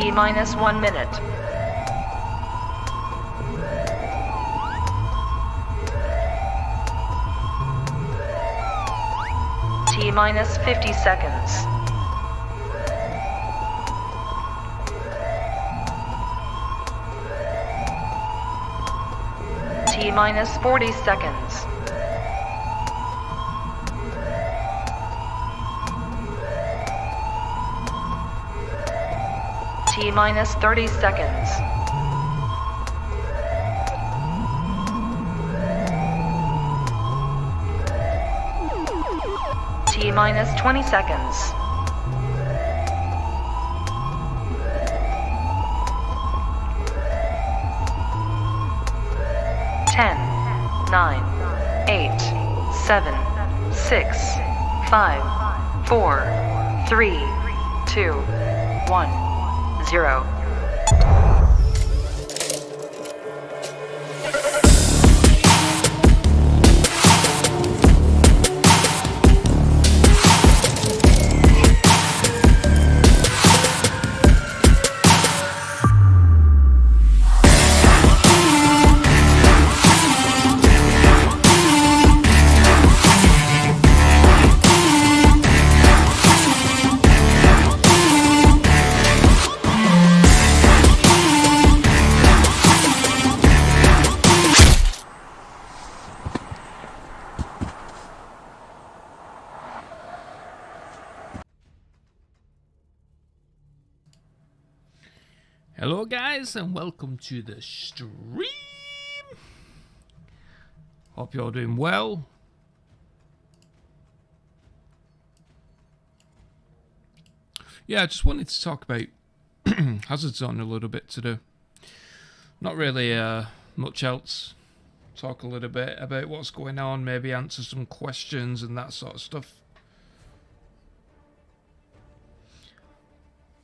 T minus 1 minute. T minus 50 seconds. T minus 40 seconds. T minus 30 seconds. T minus 20 seconds. Ten, 9, 8, 7, 6, 5, 4, 3, 2, 1, 0. Hello guys and welcome to the stream. Hope you're doing well. Yeah, I just wanted to talk about Hazard Zone a little bit today. Not really much else. Talk a little bit about what's going on, maybe answer some questions and that sort of stuff.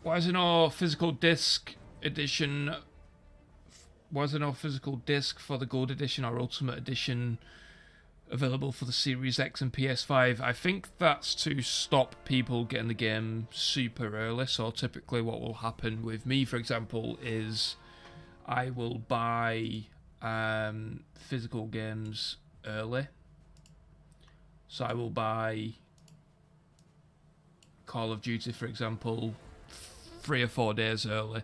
Why is there no physical disc edition? Why is there no physical disc for the Gold Edition or Ultimate Edition available for the Series X and PS5? I think that's to stop people getting the game super early. So typically what will happen with me, for example, is I will buy physical games early. So I will buy Call of Duty, for example, 3 or 4 days early.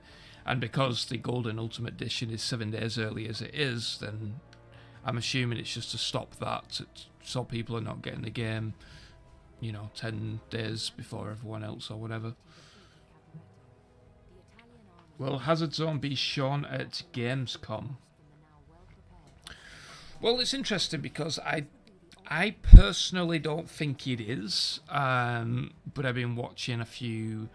And because the Golden Ultimate Edition is 7 days early as it is, then I'm assuming it's just to stop that, so people are not getting the game, 10 days before everyone else or whatever. Will Hazard Zone be shown at Gamescom? Well, it's interesting because I personally don't think it is, but I've been watching a few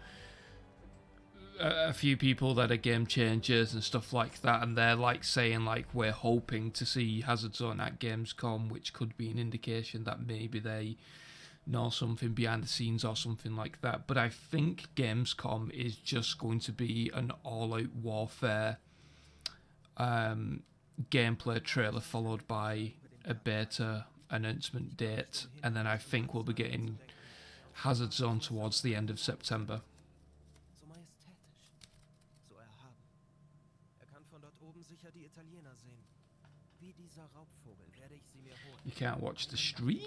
people that are game changers and stuff like that, and they're saying we're hoping to see Hazard Zone at Gamescom, which could be an indication that maybe they know something behind the scenes or something like that. But I think Gamescom is just going to be an all-out warfare gameplay trailer followed by a beta announcement date, and then I think we'll be getting Hazard Zone towards the end of September. You can't watch the stream?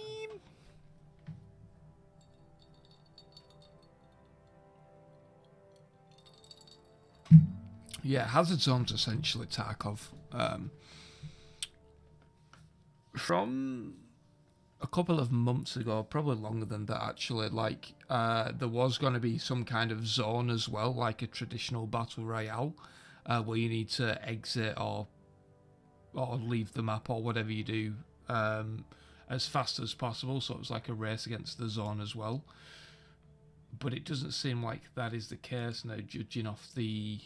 Yeah, Hazard Zone's essentially Tarkov. From a couple of months ago, probably longer than that actually, there was going to be some kind of zone as well, like a traditional battle royale, where you need to exit or leave the map or whatever you do as fast as possible, so it was like a race against the zone as well. But it doesn't seem like that is the case now, judging off the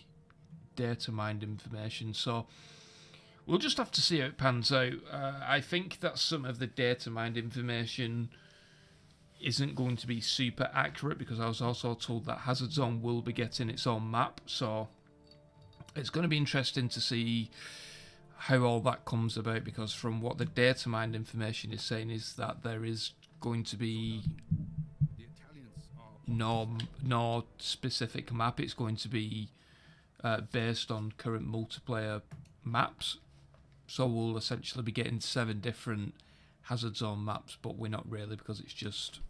data mined information, so we'll just have to see how it pans out. I think that some of the data mined information isn't going to be super accurate, because I was also told that Hazard Zone will be getting its own map, so it's going to be interesting to see how all that comes about, because from what the data mined information is saying is that there is going to be no specific map. It's going to be based on current multiplayer maps. So we'll essentially be getting 7 different Hazard Zone maps, but we're not really, because it's just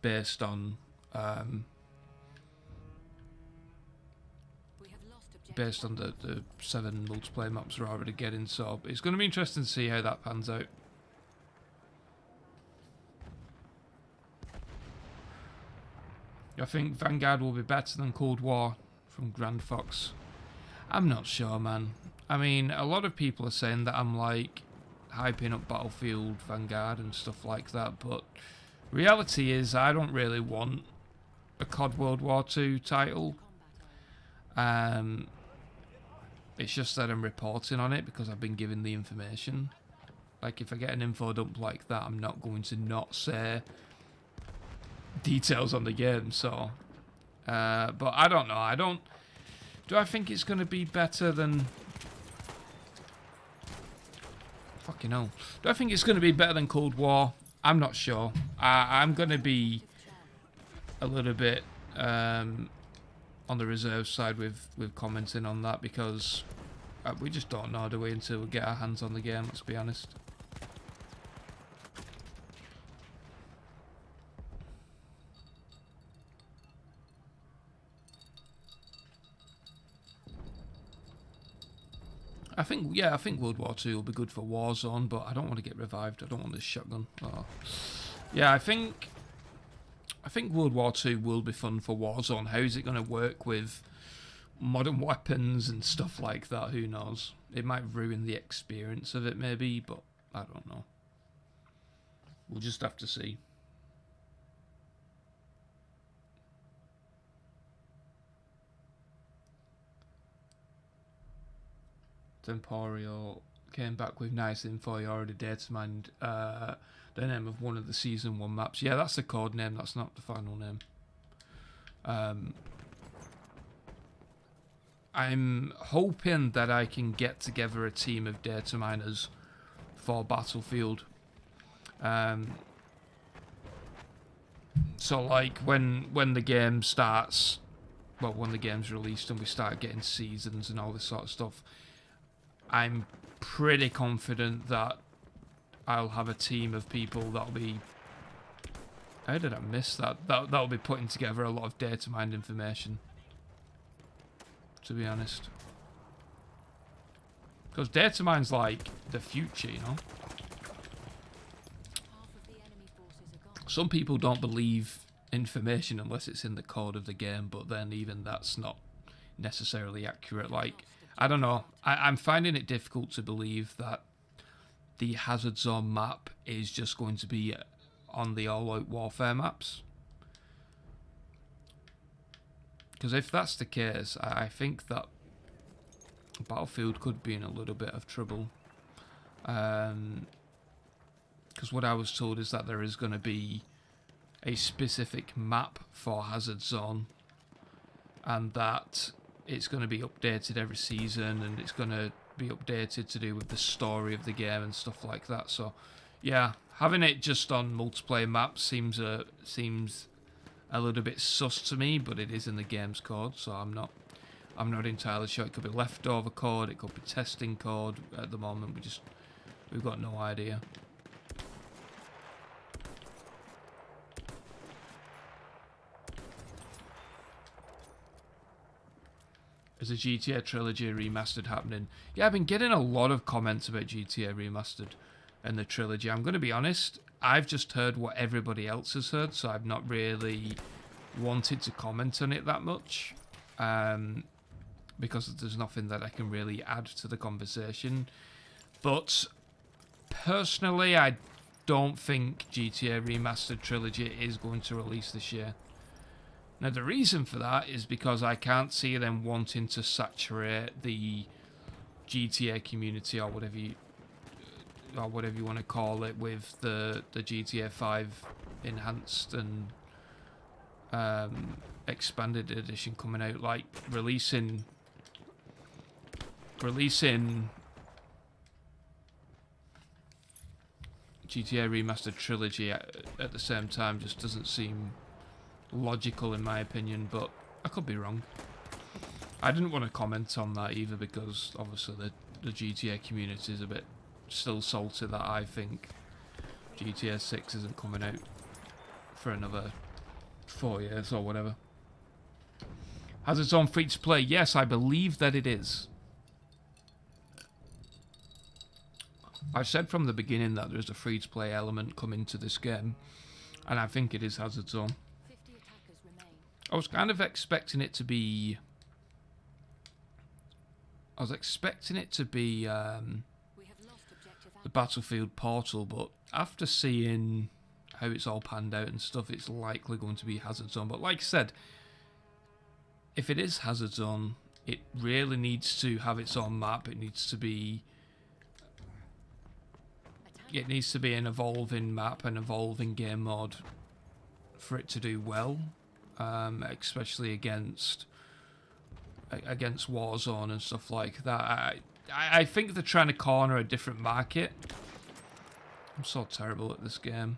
based on the 7 multiplayer maps we're already getting. So it's going to be interesting to see how that pans out. I think Vanguard will be better than Cold War from Grand Fox. I'm not sure, man. I mean, a lot of people are saying that I'm like hyping up Battlefield Vanguard and stuff like that, but reality is I don't really want a COD World War II title. It's just that I'm reporting on it because I've been given the information. Like, if I get an info dump like that, I'm not going to not say details on the game. So but I don't know. Do I think it's going to be better than fucking hell? Do I think it's going to be better than Cold War? I'm not sure. I'm going to be a little bit on the reserve side with commenting on that, because we just don't know, do we, until we get our hands on the game, let's be honest. I think World War II will be good for Warzone, but I don't want to get revived. I don't want this shotgun. Oh. Yeah, I think World War II will be fun for Warzone. How is it going to work with modern weapons and stuff like that? Who knows? It might ruin the experience of it, maybe, but I don't know. We'll just have to see. Temporio came back with nice info. You already data mined the name of one of the Season 1 maps. Yeah, that's the code name. That's not the final name. I'm hoping that I can get together a team of data miners for Battlefield. So, like, when the game starts, well, when the game's released and we start getting seasons and all this sort of stuff, I'm pretty confident that I'll have a team of people that'll be... How did I miss that? That'll be putting together a lot of data mined information, to be honest. Because data mine's like the future, you know? Some people don't believe information unless it's in the code of the game, but then even that's not necessarily accurate. Like, I don't know. I'm finding it difficult to believe that the Hazard Zone map is just going to be on the all-out warfare maps. Because if that's the case, I think that Battlefield could be in a little bit of trouble. Because what I was told is that there is going to be a specific map for Hazard Zone, and that it's going to be updated every season, and it's going to be updated to do with the story of the game and stuff like that. So, yeah, having it just on multiplayer maps seems a little bit sus to me, but it is in the game's code, so I'm not entirely sure. It could be leftover code, it could be testing code. At the moment, we've got no idea. Is a GTA Trilogy Remastered happening? Yeah, I've been getting a lot of comments about GTA Remastered and the Trilogy. I'm going to be honest, I've just heard what everybody else has heard, so I've not really wanted to comment on it that much. Because there's nothing that I can really add to the conversation. But personally, I don't think GTA Remastered Trilogy is going to release this year. Now, the reason for that is because I can't see them wanting to saturate the GTA community, or whatever you want to call it, with the GTA 5 enhanced and expanded edition coming out. Like, releasing GTA Remastered Trilogy at the same time just doesn't seem logical in my opinion, but I could be wrong. I didn't want to comment on that either because obviously the GTA community is a bit still salty that I think GTA 6 isn't coming out for another 4 years or whatever. Has its own free to play? Yes, I believe that it is. I've said from the beginning that there's a free to play element coming to this game, and I think it is has its own. I was kind of expecting it to be. I was expecting it to be the Battlefield Portal, but after seeing how it's all panned out and stuff, it's likely going to be Hazard Zone. But like I said, if it is Hazard Zone, it really needs to have its own map. It needs to be an evolving map, an evolving game mode for it to do well, especially against Warzone and stuff like that. I think they're trying to corner a different market. I'm so terrible at this game.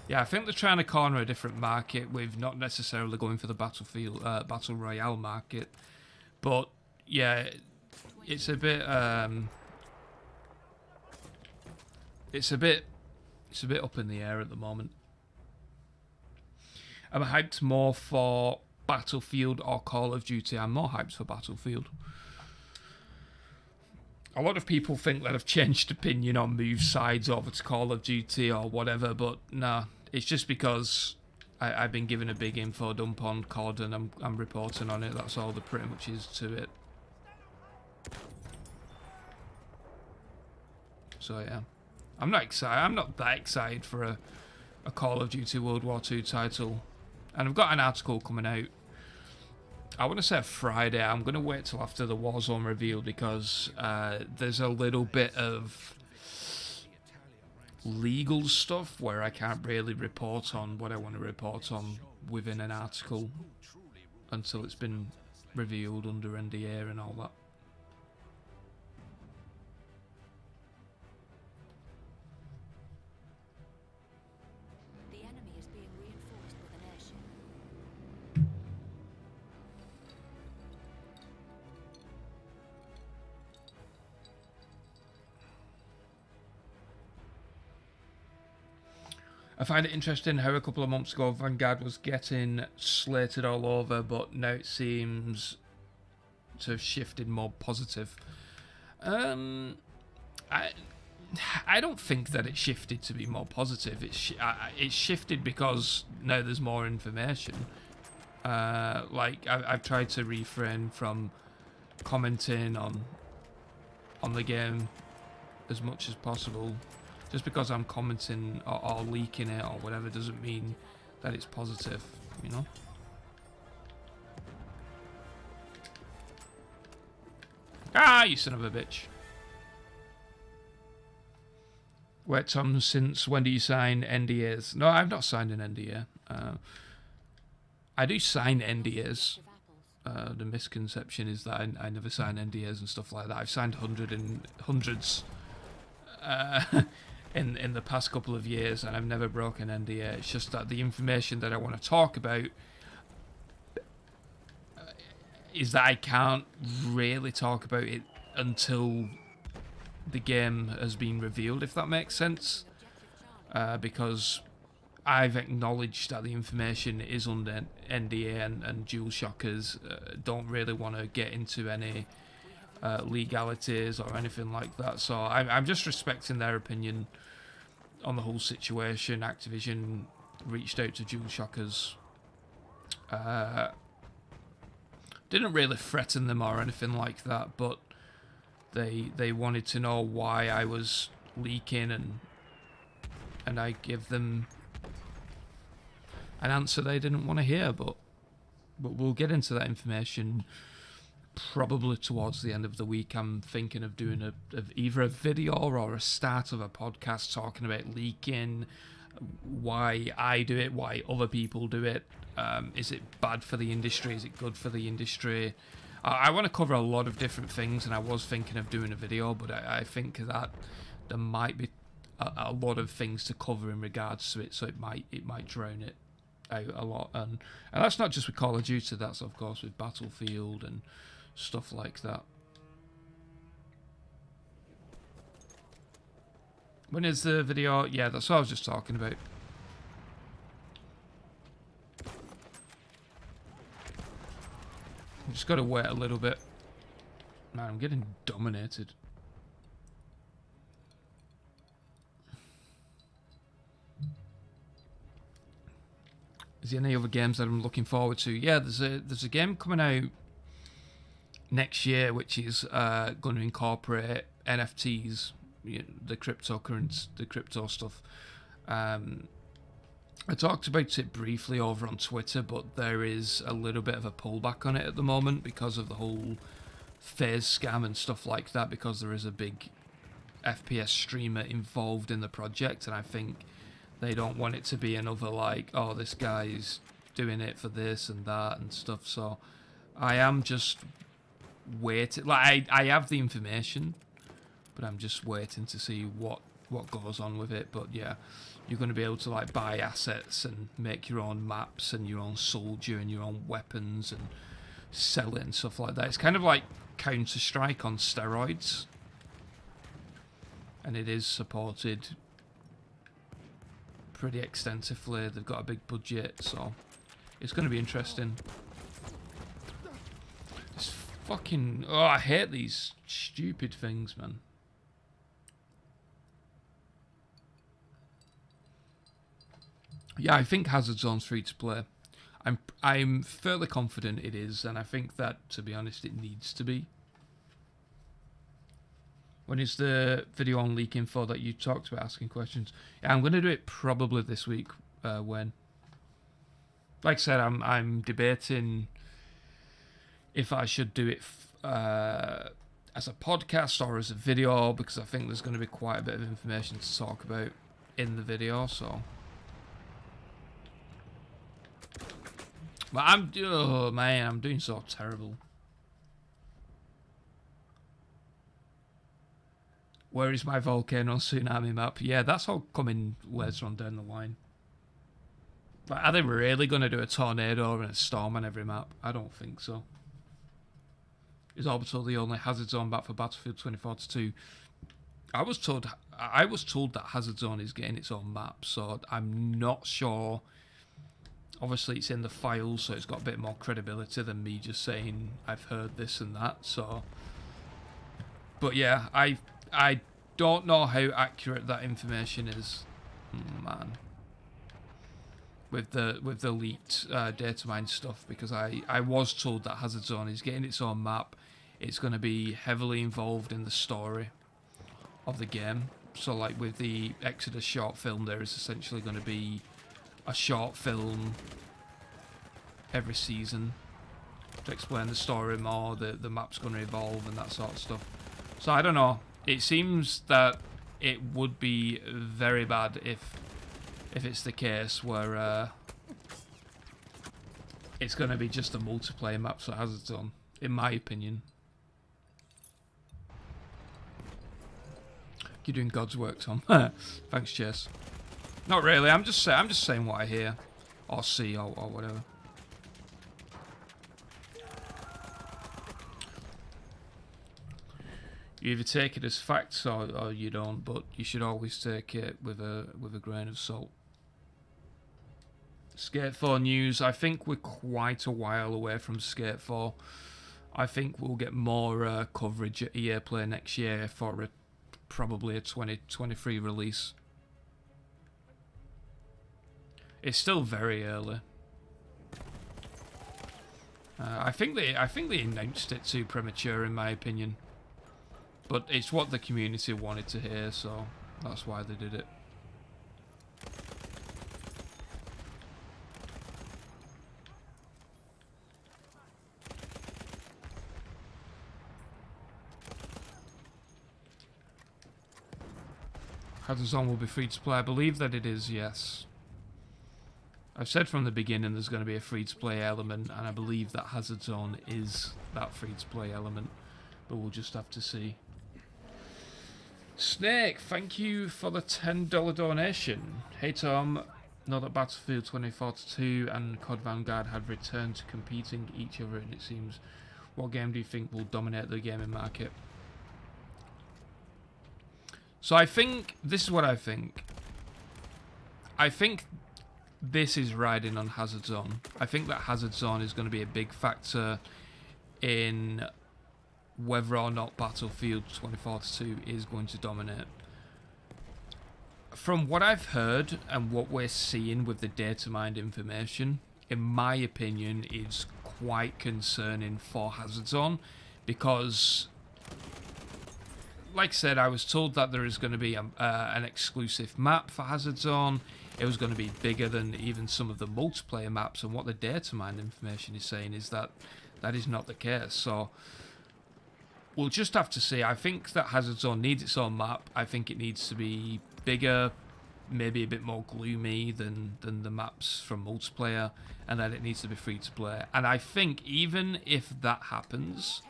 Yeah, I think they're trying to corner a different market with not necessarily going for the Battle Royale market. But, yeah, it's a bit... It's a bit up in the air at the moment. I'm hyped more for Battlefield or Call of Duty. I'm more hyped for Battlefield. A lot of people think that I've changed opinion on move sides over to Call of Duty or whatever, but nah, it's just because I've been given a big info dump on COD and I'm reporting on it. That's all there pretty much is to it. So yeah, I'm not excited. I'm not that excited for a Call of Duty World War II title, and I've got an article coming out. I want to say Friday. I'm going to wait till after the Warzone reveal because there's a little bit of legal stuff where I can't really report on what I want to report on within an article until it's been revealed under NDA and all that. I find it interesting how a couple of months ago Vanguard was getting slated all over, but now it seems to have shifted more positive. I don't think that it shifted to be more positive. It's shifted because now there's more information. Like I've tried to refrain from commenting on the game as much as possible. Just because I'm commenting or leaking it or whatever doesn't mean that it's positive, you know? Ah, you son of a bitch. Wait, Tom, since when do you sign NDAs? No, I've not signed an NDA. I do sign NDAs. The misconception is that I never sign NDAs and stuff like that. I've signed hundreds. In the past couple of years, and I've never broken NDA. It's just that the information that I want to talk about is that I can't really talk about it until the game has been revealed, if that makes sense. Because I've acknowledged that the information is under NDA and DualShockers don't really want to get into any legalities or anything like that, so I'm just respecting their opinion on the whole situation. Activision reached out to DualShockers, didn't really threaten them or anything like that, but they wanted to know why I was leaking, and I give them an answer they didn't want to hear, but we'll get into that information probably towards the end of the week. I'm thinking of doing either a video or a start of a podcast talking about leaking, why I do it, why other people do it. Is it bad for the industry? Is it good for the industry? I want to cover a lot of different things, and I was thinking of doing a video, but I think that there might be a lot of things to cover in regards to it, so it might drown it out a lot, and that's not just with Call of Duty. That's of course with Battlefield and stuff like that. When is the video? Yeah, that's what I was just talking about. I'm just got to wait a little bit. Man, I'm getting dominated. Is there any other games that I'm looking forward to? Yeah, there's a game coming out next year which is going to incorporate NFTs, the cryptocurrency, the crypto stuff. I talked about it briefly over on Twitter, but there is a little bit of a pullback on it at the moment because of the whole phase scam and stuff like that, because there is a big FPS streamer involved in the project, and I think they don't want it to be another like, oh, this guy's doing it for this and that and stuff. So I am just waiting. Like I have the information, but I'm just waiting to see what goes on with it. But yeah, you're going to be able to like buy assets and make your own maps and your own soldier and your own weapons and sell it and stuff like that. It's kind of like Counter-Strike on steroids, and it is supported pretty extensively. They've got a big budget, so it's going to be interesting. This fucking... Oh, I hate these stupid things, man. Yeah, I think Hazard Zone's free to play. I'm fairly confident it is, and I think that, to be honest, it needs to be. When is the video on leak info that you talked about asking questions? Yeah, I'm going to do it probably this week. When, like I said, I'm debating if I should do it as a podcast or as a video, because I think there's going to be quite a bit of information to talk about in the video. So, but oh man, I'm doing so terrible. Where is my volcano tsunami map? Yeah, that's all coming later on down the line. But are they really going to do a tornado and a storm on every map? I don't think so. Is Orbital the only Hazard Zone map for Battlefield 2042? I was told that Hazard Zone is getting its own map, so I'm not sure. Obviously, it's in the files, so it's got a bit more credibility than me just saying I've heard this and that. So, but yeah, I don't know how accurate that information is, man. With the leaked data mine stuff, because I was told that Hazard Zone is getting its own map. It's going to be heavily involved in the story of the game. So, like with the Exodus short film, there is essentially going to be a short film every season to explain the story more. The map's going to evolve and that sort of stuff. So I don't know. It seems that it would be very bad if it's the case where it's going to be just a multiplayer map for Hazard Zone, in my opinion. You're doing God's work, Tom. Thanks, Chase. Not really. I'm just saying what I hear or see or whatever. You either take it as facts or you don't, but you should always take it with a grain of salt. Skate 4 news. I think we're quite a while away from Skate 4. I think we'll get more coverage at EA Play next year for probably a 2023 release. It's still very early. I think they announced it too premature, in my opinion. But it's what the community wanted to hear, so that's why they did it. Hazard Zone will be free to play. I believe that it is, yes. I've said from the beginning there's going to be a free to play element, and I believe that Hazard Zone is that free to play element, but we'll just have to see. Snake, thank you for the $10 donation. Hey Tom, Now that Battlefield 2042 and Cod Vanguard have returned to competing each other, and it seems, what game do you think will dominate the gaming market? So I think, this is what I think. I think this is riding on Hazard Zone. I think that Hazard Zone is going to be a big factor in whether or not Battlefield 2042 is going to dominate. From what I've heard and what we're seeing with the data mined information, in my opinion, is quite concerning for Hazard Zone, because, like I said, I was told that there is going to be an exclusive map for Hazard Zone. It was going to be bigger than even some of the multiplayer maps, and what the data mined information is saying is that that is not the case. So we'll just have to see. I think that Hazard Zone needs its own map. I think it needs to be bigger, maybe a bit more gloomy than the maps from multiplayer, and then it needs to be free to play. And I think even if that happens,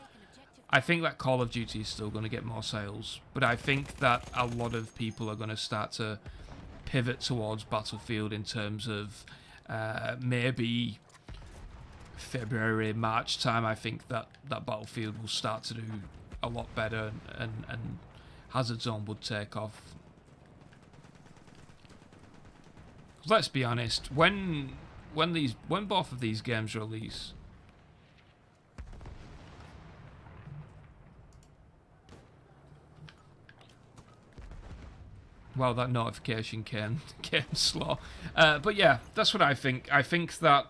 I think that Call of Duty is still going to get more sales, but I think that a lot of people are going to start to pivot towards Battlefield in terms of maybe February, March time. I think that Battlefield will start to do a lot better, and Hazard Zone would take off. Let's be honest, when both of these games release, well, that notification came slow, but yeah, that's what I think. I think that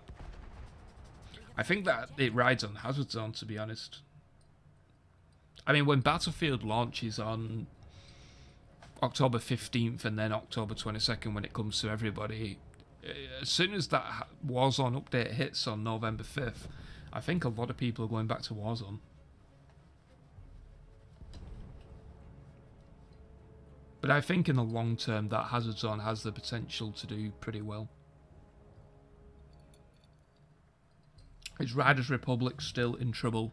it rides on Hazard Zone, to be honest. I mean, when Battlefield launches on October 15th and then October 22nd when it comes to everybody, as soon as that Warzone update hits on November 5th, I think a lot of people are going back to Warzone. But I think in the long term that Hazard Zone has the potential to do pretty well. Is Riders Republic still in trouble?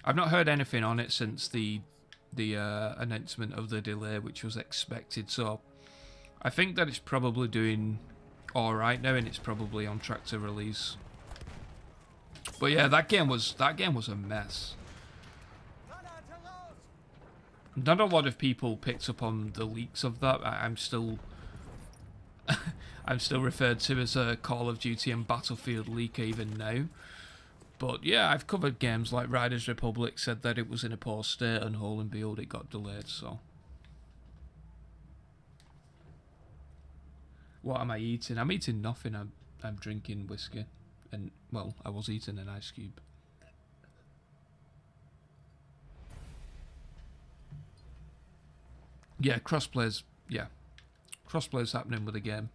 I've not heard anything on it since the announcement of the delay, which was expected, so I think that it's probably doing alright now, and it's probably on track to release. But yeah, that game was a mess. Not a lot of people picked up on the leaks of that. I'm still I'm still referred to as a Call of Duty and Battlefield leaker even now. But yeah, I've covered games like Riders Republic, said that it was in a poor state, and whole and behold, it got delayed, so. What am I eating? I'm eating nothing. I'm drinking whiskey. And, well, I was eating an ice cube. Yeah, crossplay's happening with the game.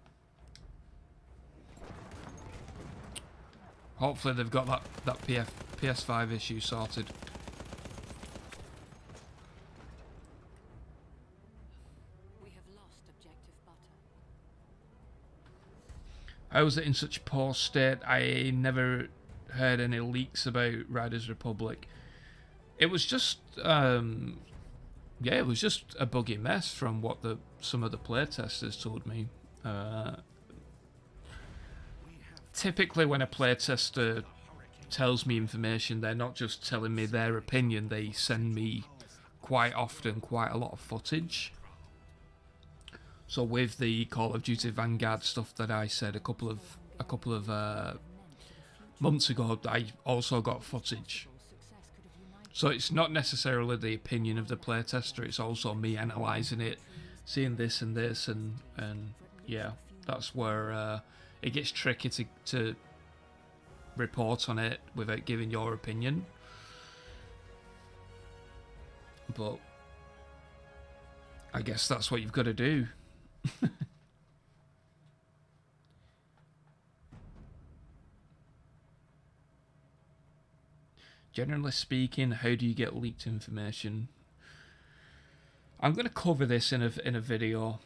Hopefully they've got that PS5 issue sorted. We have lost objective butter. How was it in such poor state? I never heard any leaks about Riders Republic. It was just yeah, it was just a buggy mess from what some of the playtesters told me. Typically when a playtester tells me information, they're not just telling me their opinion, they send me quite often quite a lot of footage. So with the Call of Duty Vanguard stuff that I said a couple of months ago, I also got footage. So it's not necessarily the opinion of the playtester, it's also me analysing it, seeing this and this, and yeah, that's where it gets tricky to report on it without giving your opinion. But I guess that's what you've got to do. Generally speaking, how do you get leaked information? I'm going to cover this in a video,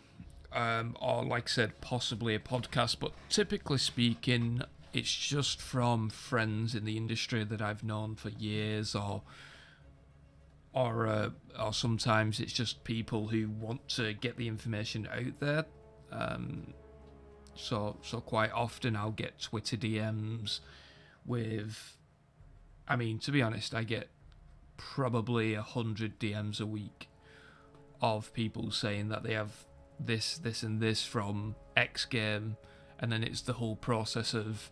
or like I said, possibly a podcast, but typically speaking, it's just from friends in the industry that I've known for years, or sometimes it's just people who want to get the information out there. So quite often I'll get Twitter DMs with, I mean, to be honest, I get probably 100 DMs a week of people saying that they have this, and this from X game, and then it's the whole process of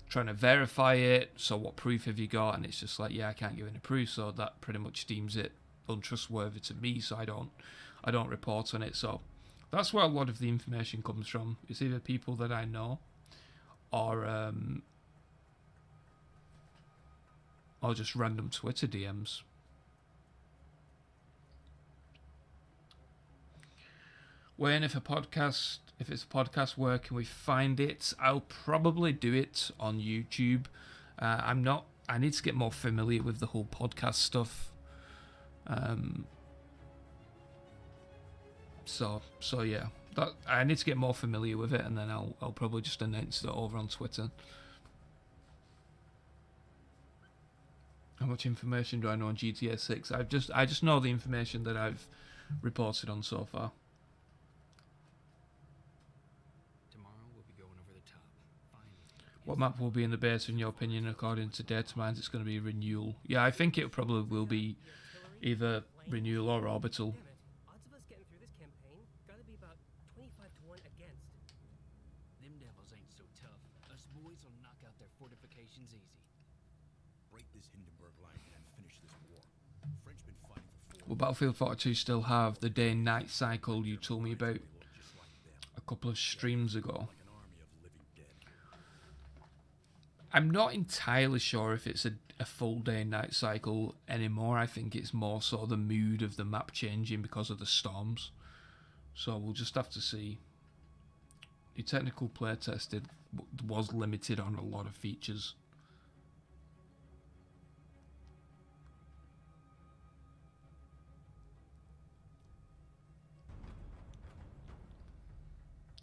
trying to verify it. So what proof have you got? And it's just like, yeah, I can't give any proof, so that pretty much deems it untrustworthy to me, so I don't report on it. So that's where a lot of the information comes from. It's either people that I know or just random Twitter DMs. Wayne, if it's a podcast, where can we find it? I'll probably do it on YouTube. I need to get more familiar with the whole podcast stuff. So yeah, that I need to get more familiar with it, and then I'll probably just announce it over on Twitter. How much information do I know on GTA 6? I just know the information that I've reported on so far. What map will be in the beta, in your opinion? According to data mines, it's going to be Renewal. Yeah, I think it probably will be either Renewal or Orbital. Odds of us getting through this campaign gotta be about 25 to 1 against. Them devils ain't so tough. Us boys will knock out their fortifications easy. Break this Hindenburg line and finish this war. Frenchmen fighting for 4. Will Battlefield 42 still have the day and night cycle you told me about a couple of streams ago? I'm not entirely sure if it's a full day and night cycle anymore. I think it's more sort of the mood of the map changing because of the storms. So we'll just have to see. The technical playtest was limited on a lot of features.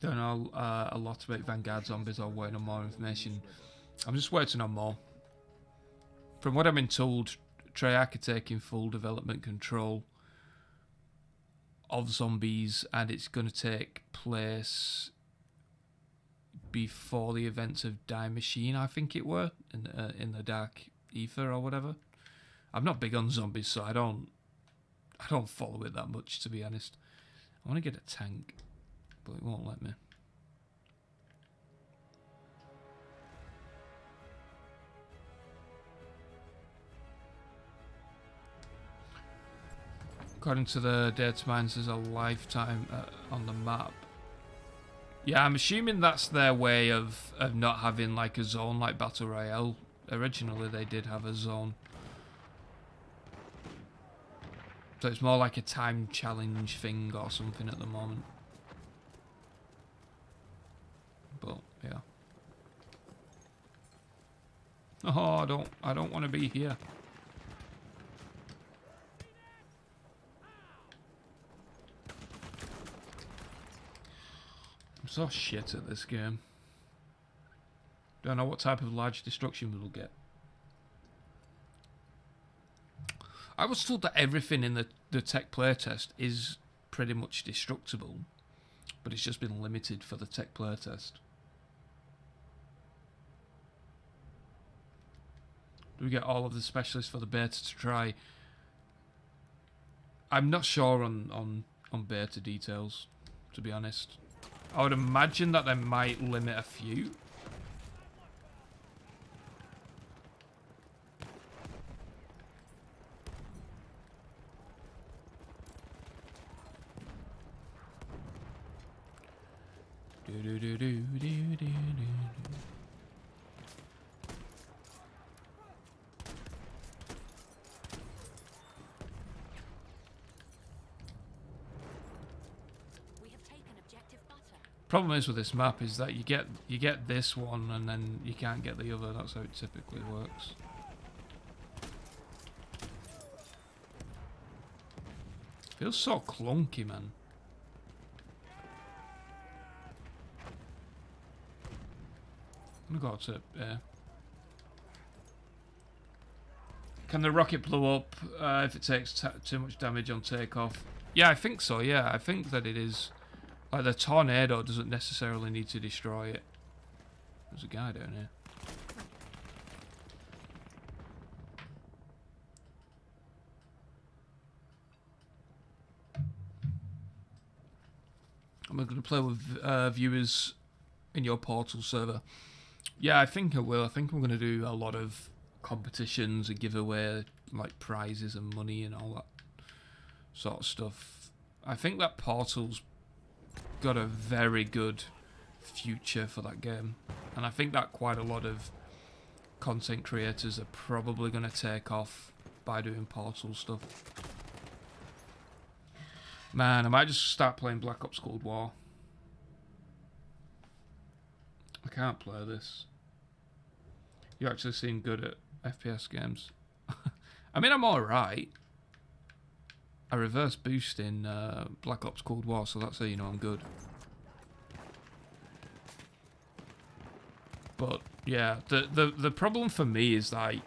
Don't know a lot about Vanguard Zombies or waiting on more information. I'm just waiting on more. From what I've been told, Treyarch are taking full development control of Zombies, and it's going to take place before the events of Die Machine, I think it were, in the Dark Ether or whatever. I'm not big on Zombies, so I don't follow it that much, to be honest. I want to get a tank, but it won't let me. According to the data mines, there's a lifetime on the map. Yeah, I'm assuming that's their way of not having like a zone like Battle Royale. Originally, they did have a zone. So it's more like a time challenge thing or something at the moment. But yeah. Oh, I don't want to be here. I'm so shit at this game. Don't know what type of large destruction we'll get. I was told that everything in the tech playtest is pretty much destructible, but it's just been limited for the tech playtest. Do we get all of the specialists for the beta to try? I'm not sure on beta details, to be honest. I would imagine that they might limit a few. Problem is with this map is that you get this one and then you can't get the other. That's how it typically works. Feels so clunky, man. I'm gonna go to Can the rocket blow up if it takes too much damage on takeoff? Yeah, I think so. Yeah, I think that it is Like, the tornado doesn't necessarily need to destroy it. There's a guy down here. Am I going to play with viewers in your Portal server? Yeah, I think I will. I think I'm going to do a lot of competitions and give away like prizes and money and all that sort of stuff. I think that Portal's got a very good future for that game, and I think that quite a lot of content creators are probably going to take off by doing Portal stuff. Man, I might just start playing Black Ops Cold War. I can't play this. You actually seem good at FPS games. I mean, I'm alright. I reverse boost in Black Ops Cold War, so that's how you know I'm good. But yeah, the problem for me is like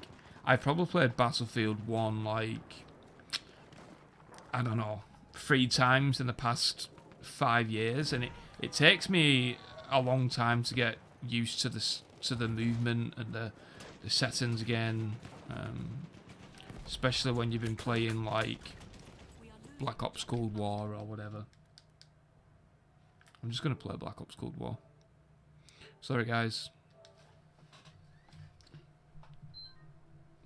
I've probably played Battlefield 1 like, I don't know, 3 times in the past 5 years, and it takes me a long time to get used to the movement and the settings again, especially when you've been playing like Black Ops Cold War or whatever. I'm just gonna play Black Ops Cold War. Sorry guys,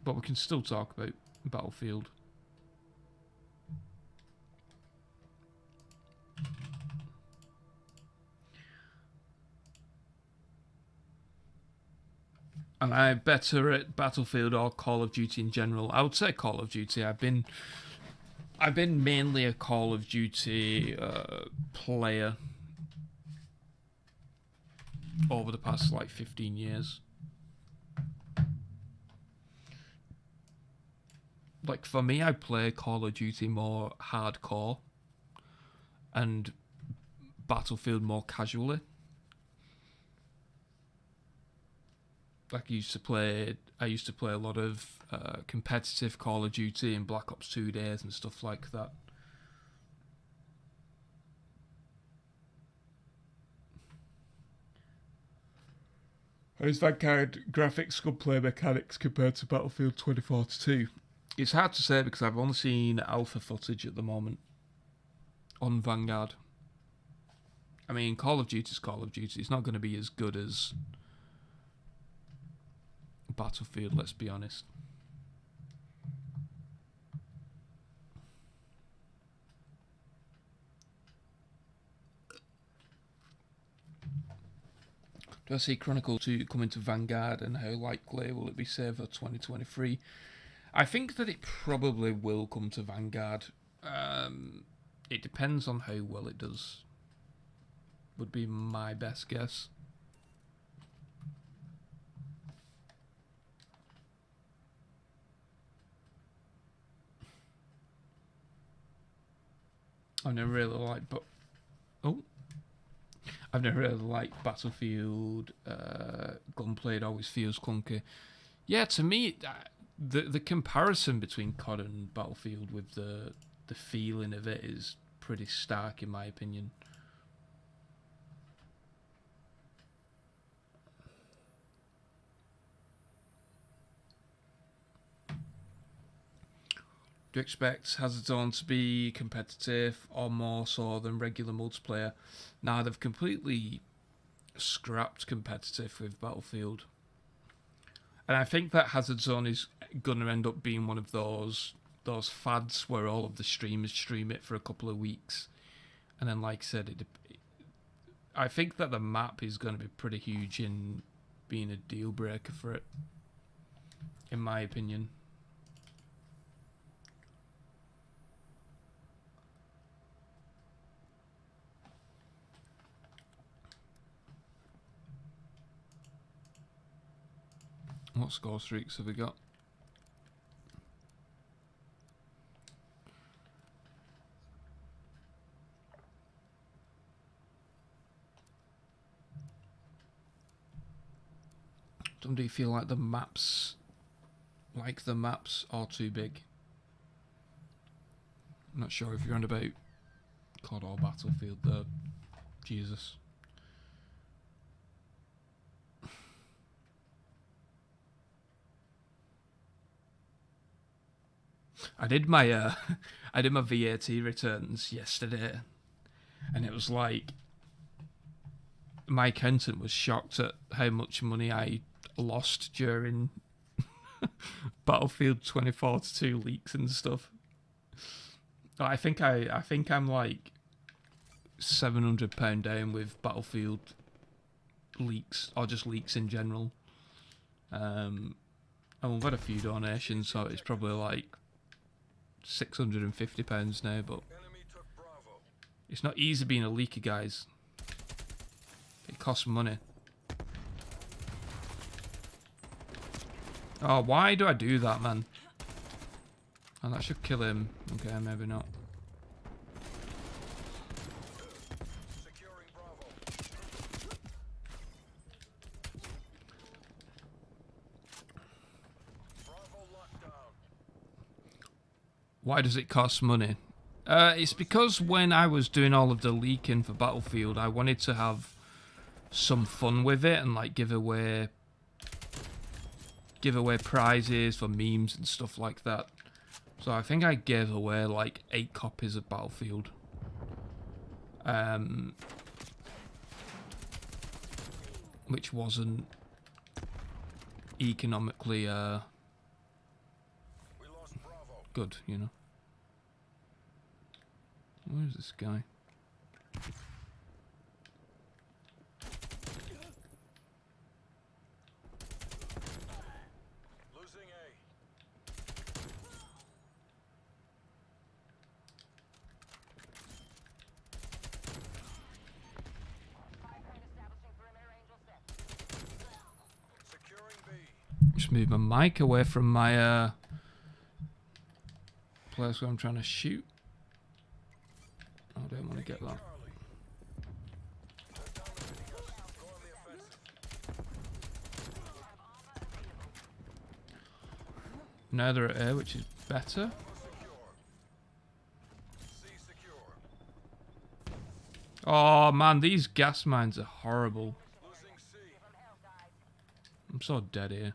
but we can still talk about Battlefield. Am I better at Battlefield or Call of Duty in general? I would say Call of Duty. I've been mainly a Call of Duty player over the past like 15 years. Like for me, I play Call of Duty more hardcore and Battlefield more casually. Like I used to play a lot of competitive Call of Duty and Black Ops 2 days and stuff like that. How's Vanguard graphics, gunplay mechanics compared to Battlefield 2042? It's hard to say because I've only seen alpha footage at the moment on Vanguard. I mean, Call of Duty is Call of Duty. It's not going to be as good as Battlefield, let's be honest. Do I see Chronicle 2 coming to Vanguard, and how likely will it be saved for 2023? I think that it probably will come to Vanguard. It depends on how well it does. Would be my best guess. I've never really liked, I've never really liked Battlefield. Gunplay always feels clunky. Yeah, to me, the comparison between COD and Battlefield with the feeling of it is pretty stark, in my opinion. Do you expect Hazard Zone to be competitive or more so than regular multiplayer? Now they've completely scrapped competitive with Battlefield. And I think that Hazard Zone is going to end up being one of those fads where all of the streamers stream it for a couple of weeks. And then, like I said, I think that the map is going to be pretty huge in being a deal breaker for it, in my opinion. What score streaks have we got? Do you feel like the maps are too big? I'm not sure if you're on about COD or Battlefield though. Jesus. I did my I did my VAT returns yesterday, and it was like my accountant was shocked at how much money I lost during Battlefield 2042 leaks and stuff. I think I'm like £700 down with Battlefield leaks, or just leaks in general. And we've had a few donations, so it's probably like £650 now, but it's not easy being a leaker, guys. It costs money. Oh, why do I do that, man? Oh, that should kill him. Okay, maybe not. Securing Bravo. Bravo lockdown. Why does it cost money? It's because when I was doing all of the leaking for Battlefield, I wanted to have some fun with it and like give away prizes for memes and stuff like that. So I think I gave away like 8 copies of Battlefield. Which wasn't economically We lost Bravo. good, you know. Where's this guy? Losing A. Securing B. Just move my mic away from my place where I'm trying to shoot. I don't want to get that. Charlie. They're dominating us. Go on the offensive. Now they're at A, which is better. Secure. C secure. Oh man, these gas mines are horrible. Losing C. I'm so dead here.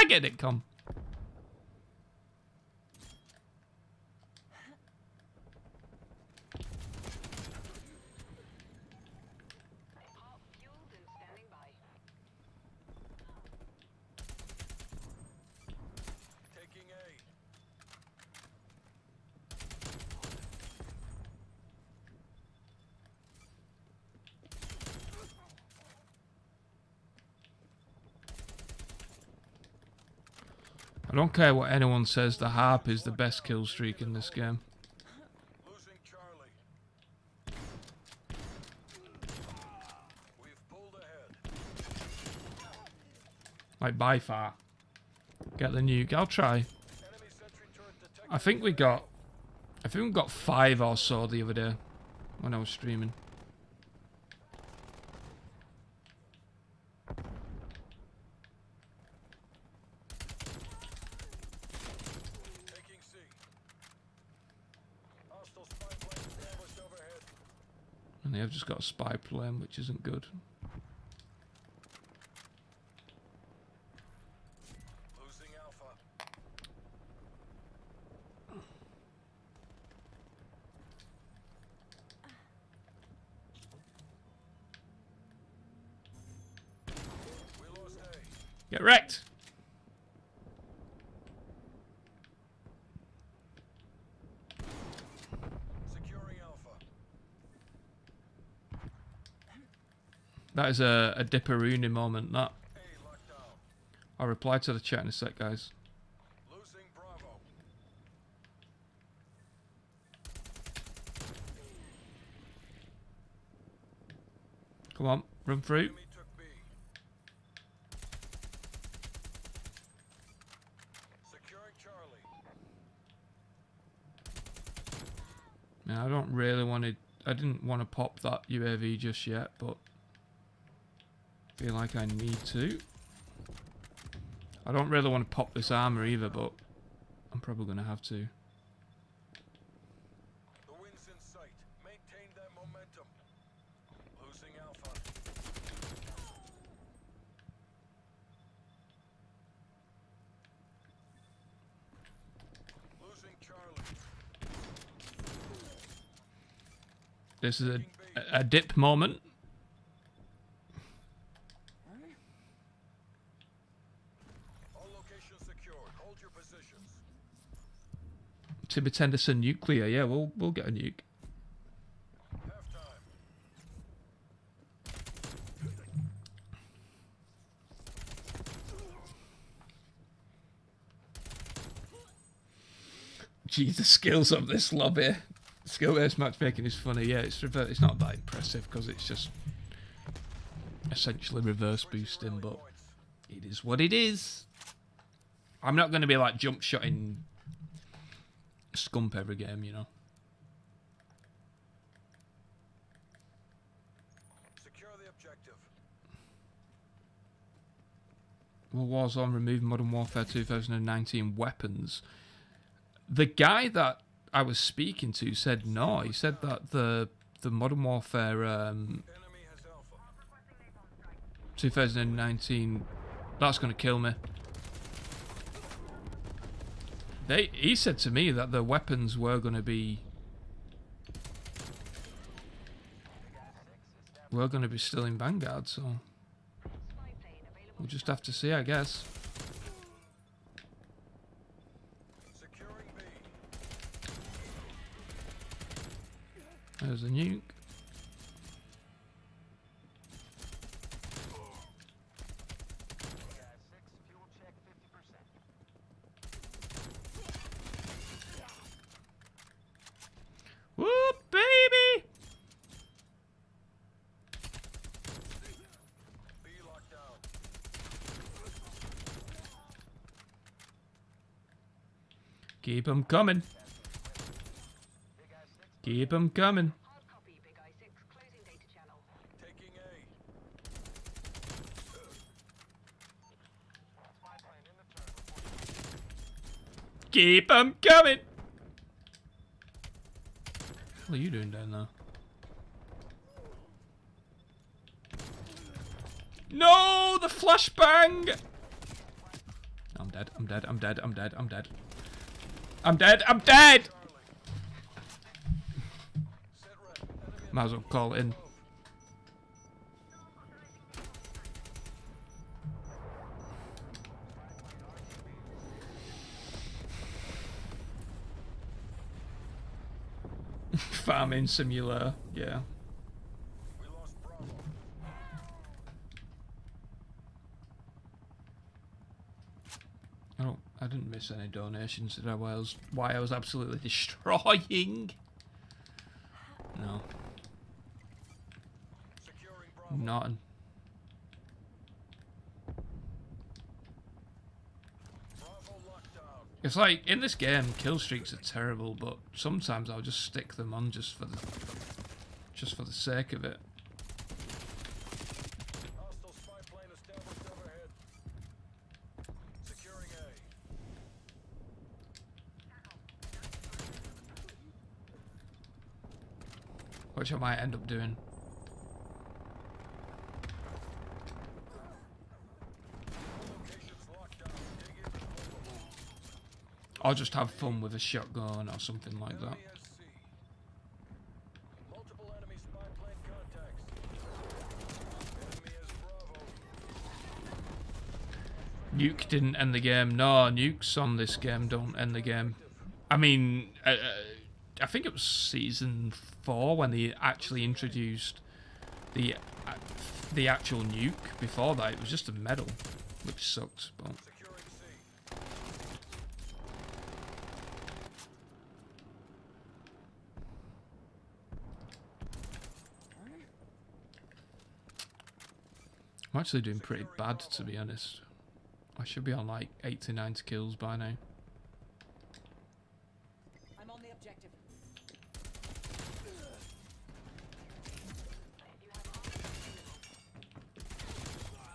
Get it, come. Taking A. I don't care what anyone says, the harp is the best kill streak in this game. Losing Charlie. We've pulled ahead. Like by far. Get the nuke. I'll try. Enemy sentry turret detected. I think we got 5 or so the other day when I was streaming. Taking C. Hostile spy plane established overhead. And they have just got a spy plane, which isn't good. Losing Alpha. We lost A. Get wrecked! Securing Alpha. That is a Dipperoonie moment, that. A locked down. I'll reply to the chat in a sec, guys. Losing Bravo. Come on, run through. Enemy took B. Securing Charlie. Yeah, I don't really want to... I didn't want to pop that UAV just yet, but... I feel like I need to. I don't really want to pop this armor either, but I'm probably going to have to. The wind's in sight. Maintain that momentum. Losing Alpha. Losing Charlie. This is a dip moment. All locations secured. Hold your positions. Timmy Tenderson nuclear. Yeah, we'll get a nuke. Halftime. Geez, the skills of this lobby. Skill-based matchmaking is funny. Yeah, it's not that impressive because it's just essentially reverse boosting, but it is what it is. I'm not going to be like jump shotting scump every game, you know. Secure the objective. Well, Warzone removed Modern Warfare 2019 weapons. The guy that I was speaking to said no. He said that the Modern Warfare Enemy has Alpha. 2019, that's going to kill me. He said to me that the weapons were going to be still in Vanguard, so we'll just have to see, I guess. Securing B. There's a nuke. Whoop, baby! B locked down. Keep 'em coming. Keep 'em coming. Hard copy, Big I-6, closing data channel. Taking A. Keep 'em coming. What are you doing down there? No, the flashbang! I'm dead. I'm dead. I'm dead. I'm dead. I'm dead. I'm dead. I'm dead. Set rep. Enemy Might as well call it in. Farming simulator, yeah. We lost Bravo. I didn't miss any donations, did I? Why I was absolutely destroying. No, Securing Bravo. nothing. Bravo locked down. It's like in this game, kill streaks are terrible, but sometimes I'll just stick them on just for the sake of it. Hostile spy plane established overhead. Securing A. Which I might end up doing. Locations locked down. Dig in control. I'll just have fun with a shotgun or something like that. Enemy has C. Multiple enemy spy plane contacts. Enemy has Bravo. Nuke didn't end the game. No, nukes on this game don't end the game. I mean, I think it was season 4 when they actually introduced the actual nuke. Before that, it was just a medal, which sucked. But Securing C. I'm actually doing pretty bad, to be honest. I should be on like 80 to 90 kills by now. I'm on the objective.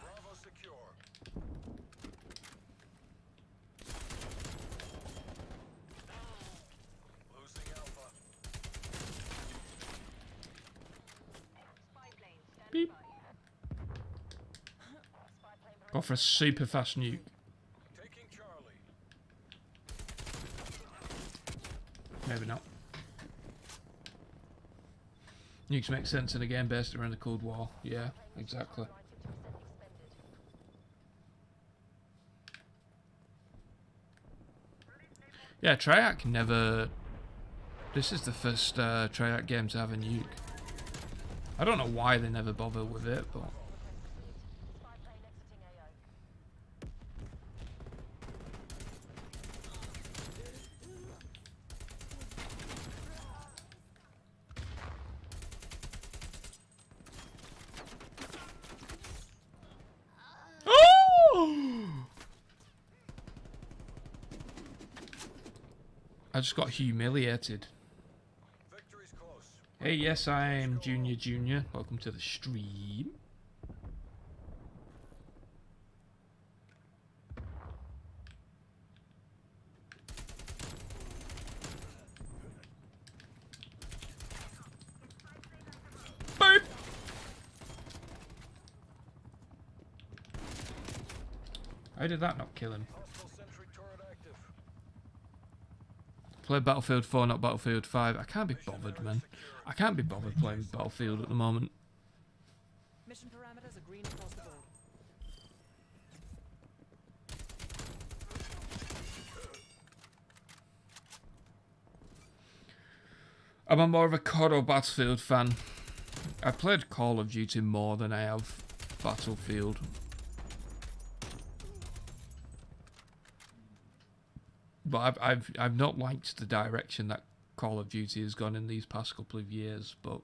Bravo secure. Go for a super fast nuke. Taking Charlie. Maybe not. Nukes make sense in a game based around the Cold War. Yeah, exactly. Yeah, Triac never... This is the first Triac game to have a nuke. I don't know why they never bother with it, but... I just got humiliated. Victory's close. Hey, yes, I'm Junior. Welcome to the stream. Boop! How did that not kill him? Hostile sentry turret active. Play Battlefield 4, not Battlefield 5. I can't be bothered, man. I can't be bothered playing Battlefield at the moment. Mission parameters are green across the board. I'm more of a COD or Battlefield fan. I've played Call of Duty more than I have Battlefield. But I've not liked the direction that Call of Duty has gone in these past couple of years, but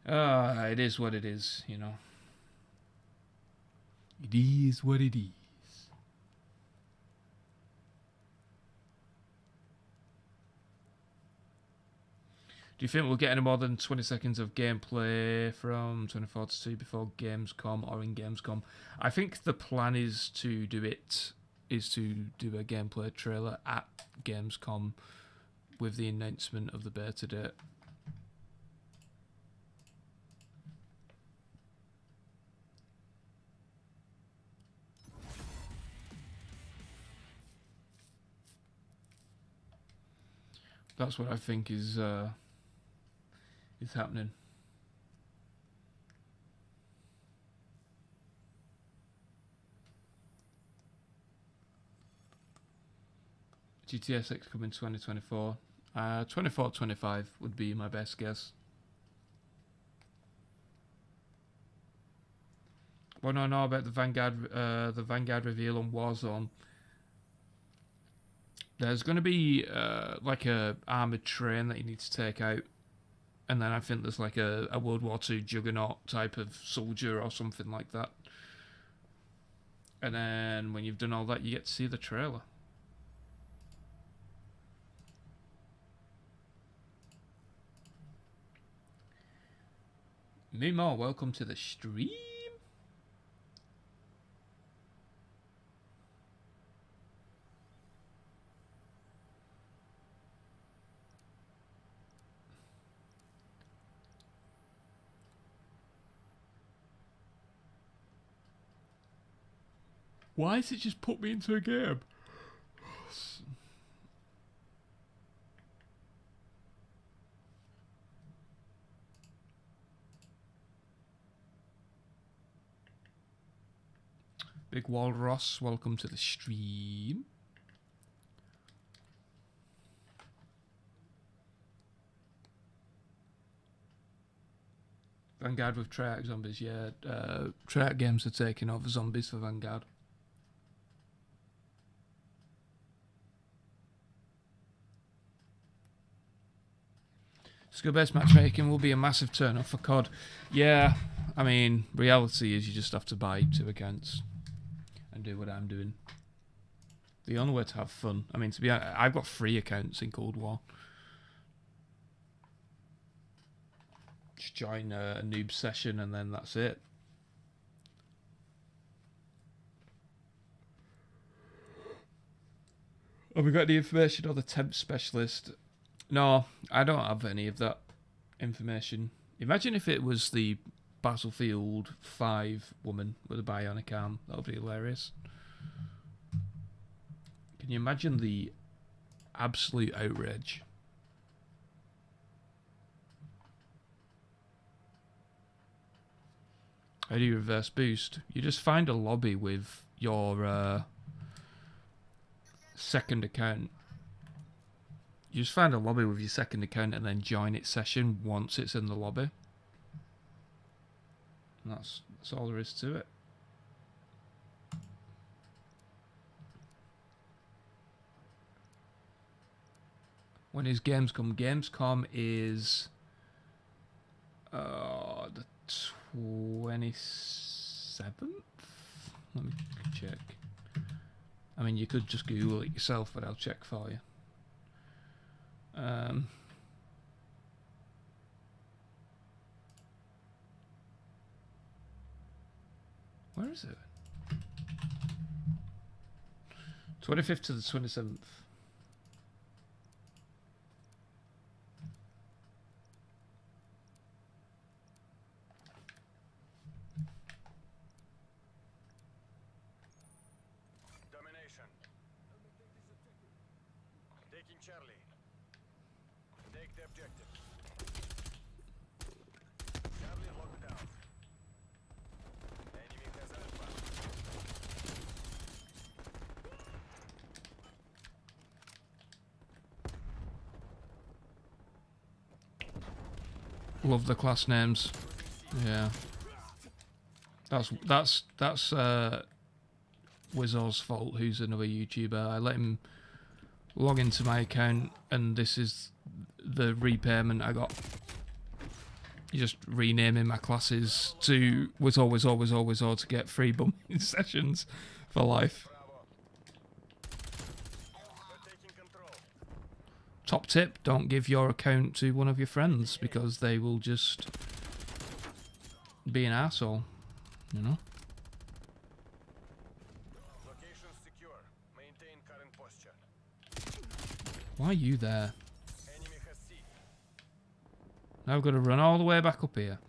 it is what it is, you know. It is what it is. Do you think we'll get any more than 20 seconds of gameplay from 2042 before Gamescom or in Gamescom? I think the plan is to do a gameplay trailer at Gamescom with the announcement of the beta date. That's what I think is happening. GTA 6 coming 2024. 24-25 would be my best guess. What do I know about the Vanguard reveal on Warzone? There's going to be like a armoured train that you need to take out. And then I think there's like a World War II juggernaut type of soldier or something like that. And then when you've done all that, you get to see the trailer. Mimo, welcome to the stream. Why has it just put me into a game? Big Walrus, welcome to the stream. Vanguard with Treyarch zombies, yeah. Treyarch games are taking over zombies for Vanguard. Skill-based matchmaking will be a massive turn-off for COD. Yeah, I mean, reality is you just have to buy 2 accounts and do what I'm doing. The only way to have fun. I mean, to be honest, I've got 3 accounts in Cold War. Just join a noob session and then that's it. Have we got any information on the temp specialist? No, I don't have any of that information. Imagine if it was the Battlefield 5 woman with a bionic arm. That would be hilarious. Can you imagine the absolute outrage? How do you reverse boost? You just find a lobby with your second account. You just find a lobby with your second account and then join its session once it's in the lobby. And that's all there is to it. When is Gamescom? Gamescom is the 27th? Let me check. I mean, you could just Google it yourself, but I'll check for you. Where is it? 25th to the 27th. Domination. Taking Charlie. Take the objective. Charlie locked down. Enemy has Alpha. Love the class names. Yeah. That's Wizzo's fault, who's another YouTuber. I let him log into my account and this is the repayment I got. Just renaming my classes to Wizzo to get free bumping sessions for life. Top tip, don't give your account to one of your friends because they will just be an asshole, you know? Location secure. Maintain current posture. Why are you there? Enemy has C. Now I've got to run all the way back up here.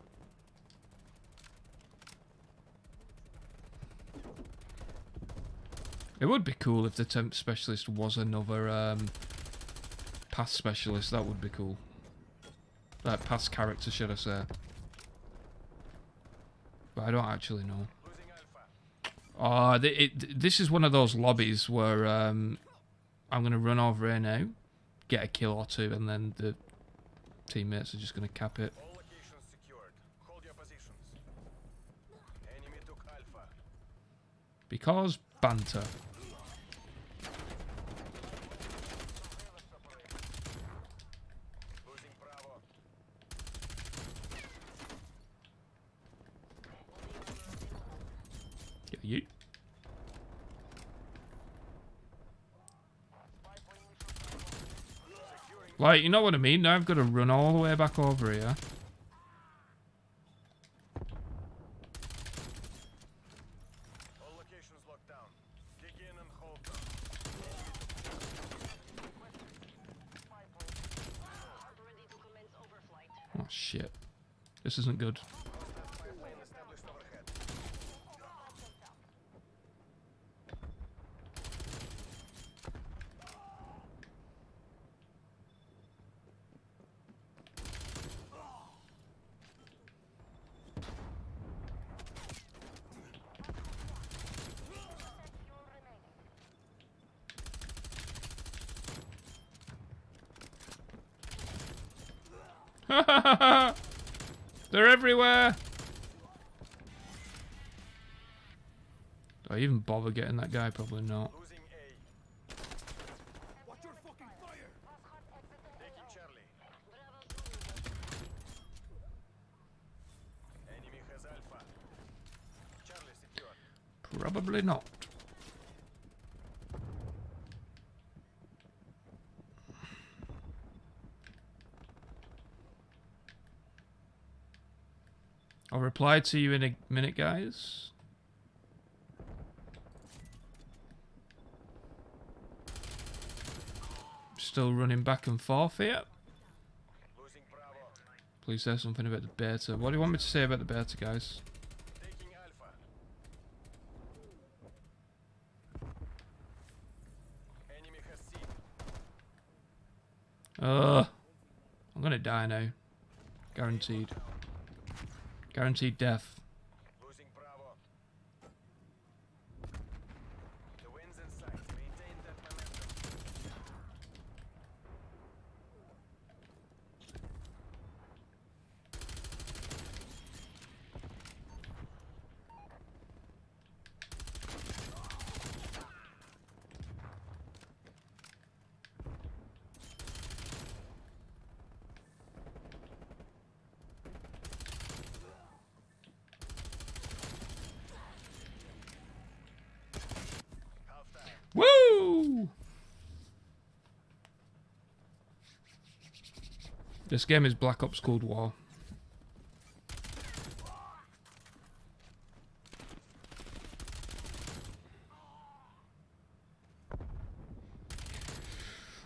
It would be cool if the temp specialist was another pass specialist. That would be cool. Pass character, should I say. But I don't actually know. This is one of those lobbies where I'm going to run over here now, get a kill or two, and then the teammates are just going to cap it. All locations secured. Hold your positions. Enemy took Alpha. Because banter. Losing Bravo. Yeah, you. Like, you know what I mean? Now I've got to run all the way back over here. All locations locked down. Dig in and hold. Oh shit. This isn't good. Plane established overhead. They're everywhere. Do I even bother getting that guy? Probably not. Losing A. Watch your fucking fire! Taking Charlie. Enemy has Alpha. Charlie secure. Probably not. I'll reply to you in a minute, guys. Still running back and forth here. Losing Bravo. Please say something about the beta. What do you want me to say about the beta, guys? Taking Alpha. Enemy has C. I'm gonna die now. Guaranteed. Guaranteed death. Losing Bravo. The wind's in sight. Maintain that momentum. Woo! This game is Black Ops Cold War.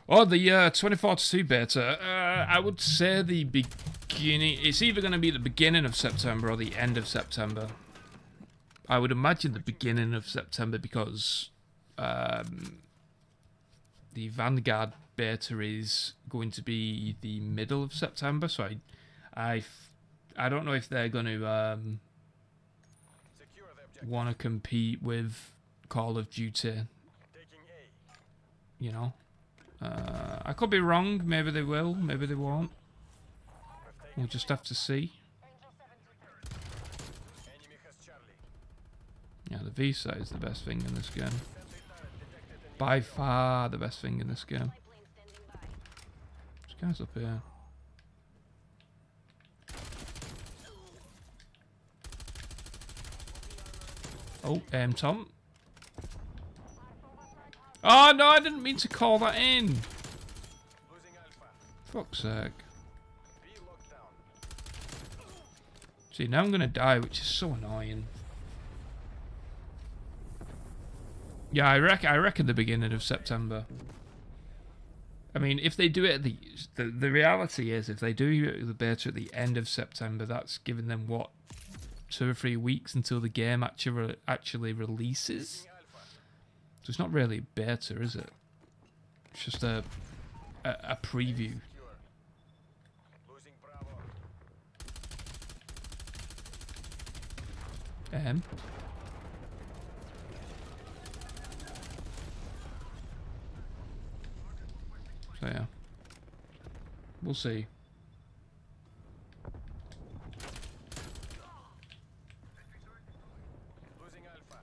Oh, the 24/2 beta. I would say the beginning. It's either going to be the beginning of September or the end of September. I would imagine the beginning of September because the Vanguard beta is going to be the middle of September. So I don't know if they're going to Secure the objective. want to compete with Call of Duty. Taking A. You know. I could be wrong. Maybe they will. Maybe they won't. We'll just have to see. Enemy has Charlie. Yeah, the VSAT is the best thing in this game. By far the best thing in this game. This guy's up here. Oh, Tom. Oh no, I didn't mean to call that in. Losing Alpha. Fuck's sake. B locked down. See, now I'm gonna die, which is so annoying. Yeah, I reckon the beginning of September. I mean, if they do it at the reality is, if they do the beta at the end of September, that's giving them what, 2 or 3 weeks until the game actually releases. So it's not really beta, is it? It's just a preview. Secure. Losing Bravo. So yeah, we'll see. Losing Alpha.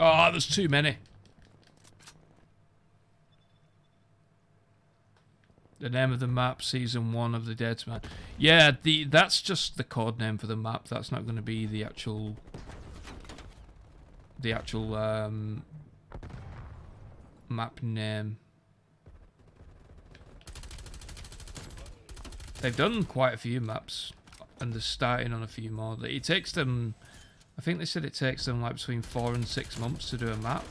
Oh, there's too many. The name of the map, Season 1 of the Dead Man. Yeah, that's just the code name for the map. That's not going to be the actual map name. They've done quite a few maps, and they're starting on a few more. It takes them, I think they said it takes them like between 4 and 6 months to do a map.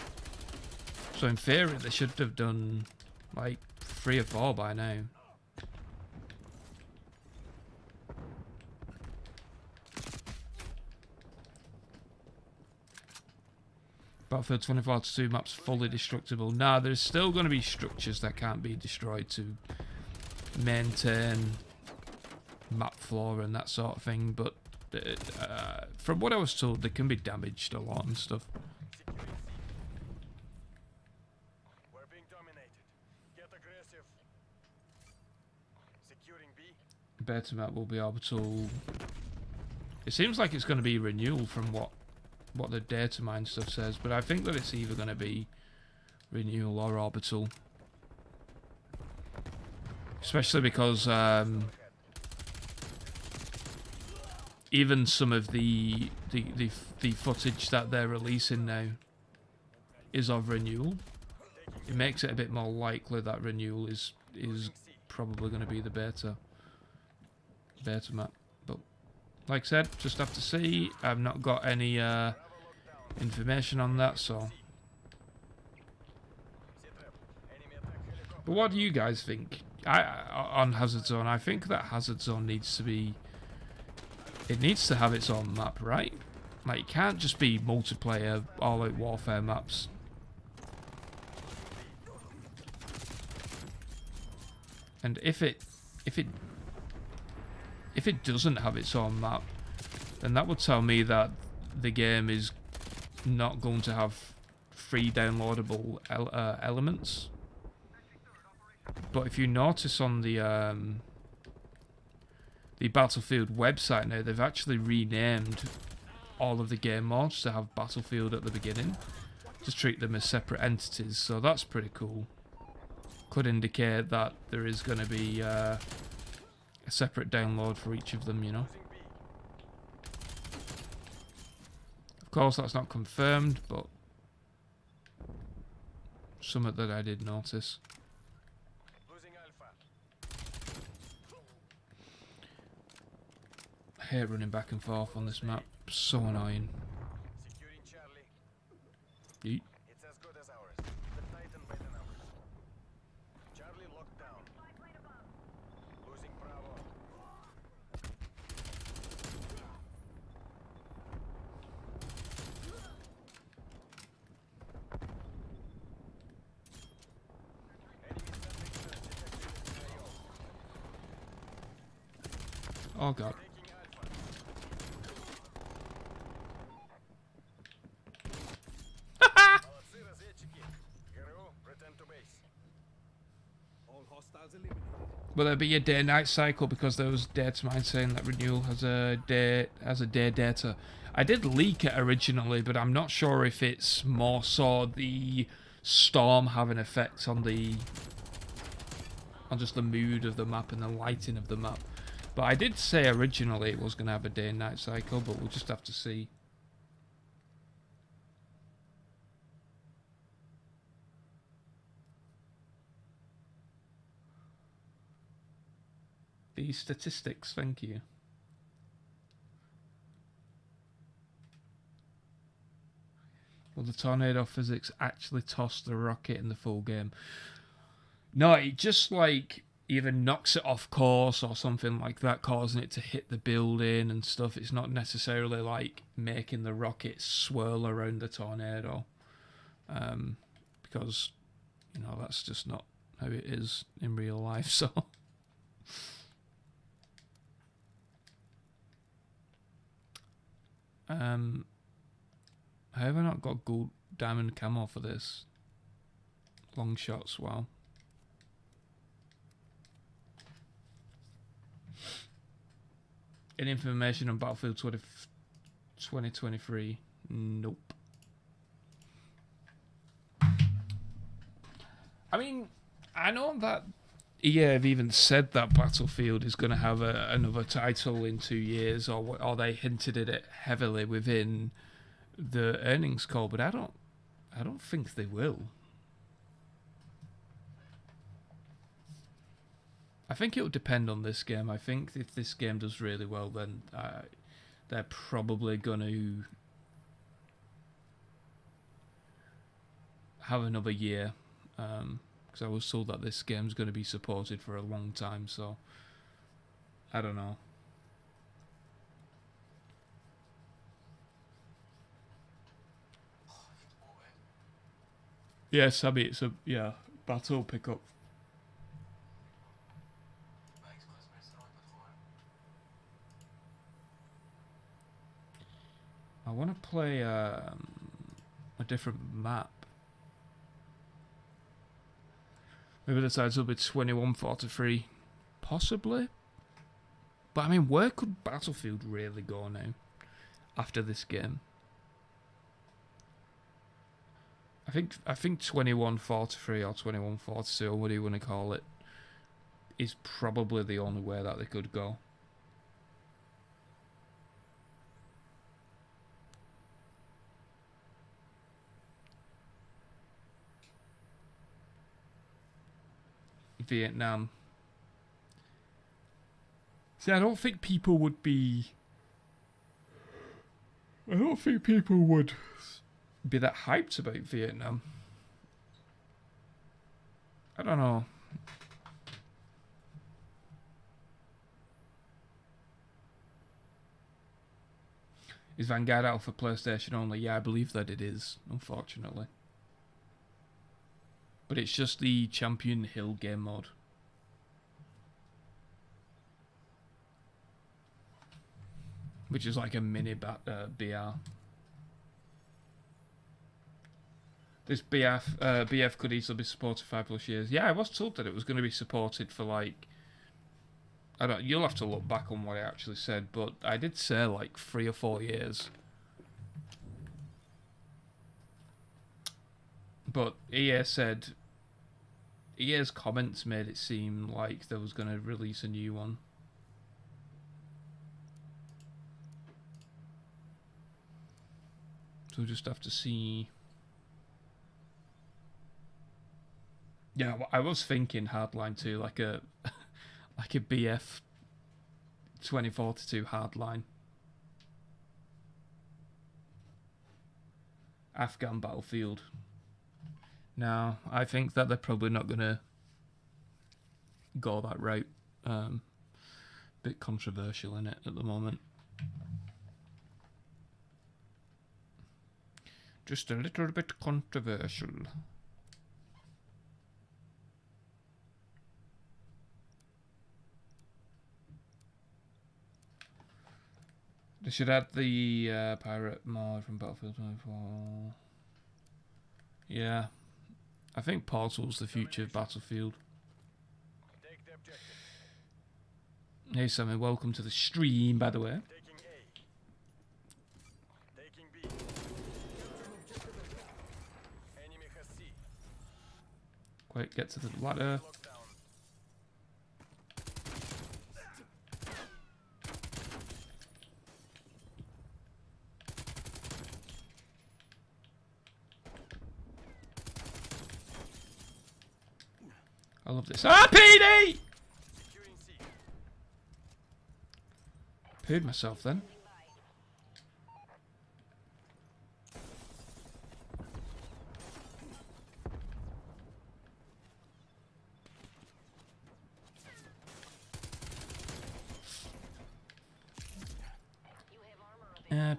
So in theory, they should have done like 3 or 4 by now. Battlefield 24/2 maps fully destructible. Nah, there's still going to be structures that can't be destroyed to maintain map flora and that sort of thing, but from what I was told, they can be damaged a lot and stuff. Securing C. We're being dominated. Get aggressive. Securing B. Beta map will be orbital. It seems like it's going to be renewal from what the data mine stuff says, but I think that it's either going to be renewal or orbital, especially because even some of the footage that they're releasing now is of renewal. It makes it a bit more likely that renewal is is probably going to be the beta map. But like I said, just have to see. I've not got any information on that, so. But what do you guys think? On Hazard Zone, I think that Hazard Zone needs to be. It needs to have its own map, right? Like, it can't just be multiplayer, all-out warfare maps. And if it doesn't have its own map, then that would tell me that the game is not going to have free downloadable elements. But if you notice on the Battlefield website now, they've actually renamed all of the game modes to have Battlefield at the beginning, to treat them as separate entities. So that's pretty cool. Could indicate that there is going to be a separate download for each of them, you know. Of course, that's not confirmed, but something that I did notice. I hate running back and forth on this map. So annoying. Yeet. It's as good as ours. The Titan by the numbers. Charlie locked down. Losing Bravo. Oh god. Will there be a day-night cycle? Because there was data mine saying that renewal has a day data. I did leak it originally, but I'm not sure if it's more so the storm having effect on just the mood of the map and the lighting of the map. But I did say originally it was going to have a day and night cycle, but we'll just have to see. The statistics, thank you. Will the tornado physics actually toss the rocket in the full game? No, it just like either knocks it off course or something like that, causing it to hit the building and stuff. It's not necessarily like making the rocket swirl around the tornado, because you know that's just not how it is in real life. So. Have I not got gold diamond camo for this? Long shots, wow. Any information on Battlefield 2023? Nope. I mean, I know that EA have even said that Battlefield is going to have another title in 2 years, or they hinted at it heavily within the earnings call, but I don't think they will. I think it will depend on this game. I think if this game does really well, then they're probably going to have another year. Because I was told that this game's going to be supported for a long time, so I don't know. Yeah, Sabby, it's a battle pickup. I want to play a different map. Maybe the title will be 2143. Possibly. But I mean, where could Battlefield really go now after this game? I think 2143 or 2142, what do you want to call it, is probably the only way that they could go. Vietnam. See, I don't think people would be... I don't think people would be that hyped about Vietnam. I don't know. Is Vanguard out for PlayStation only? Yeah, I believe that it is, unfortunately. But it's just the Champion Hill game mode. Which is like a mini BR. This BF could easily be supported 5+ years. Yeah, I was told that it was going to be supported for like... I don't. You'll have to look back on what I actually said, but I did say like 3 or 4 years. But EA said... EA's comments made it seem like they was going to release a new one. So we'll just have to see. Yeah, I was thinking Hardline 2, like a like a BF 2042 Hardline. Afghan Battlefield. Now, I think that they're probably not gonna go that route. Bit controversial in it at the moment. Just a little bit controversial. They should add the pirate mod from Battlefield 24. Yeah. I think Portal's the future of Battlefield. Take the objective. Hey Sammy, welcome to the stream, by the way. Taking A. Taking B. Enemy has C. Quick, get to the ladder. Lockdown. I love this. Ah, PD! Securing C. Pooed myself then.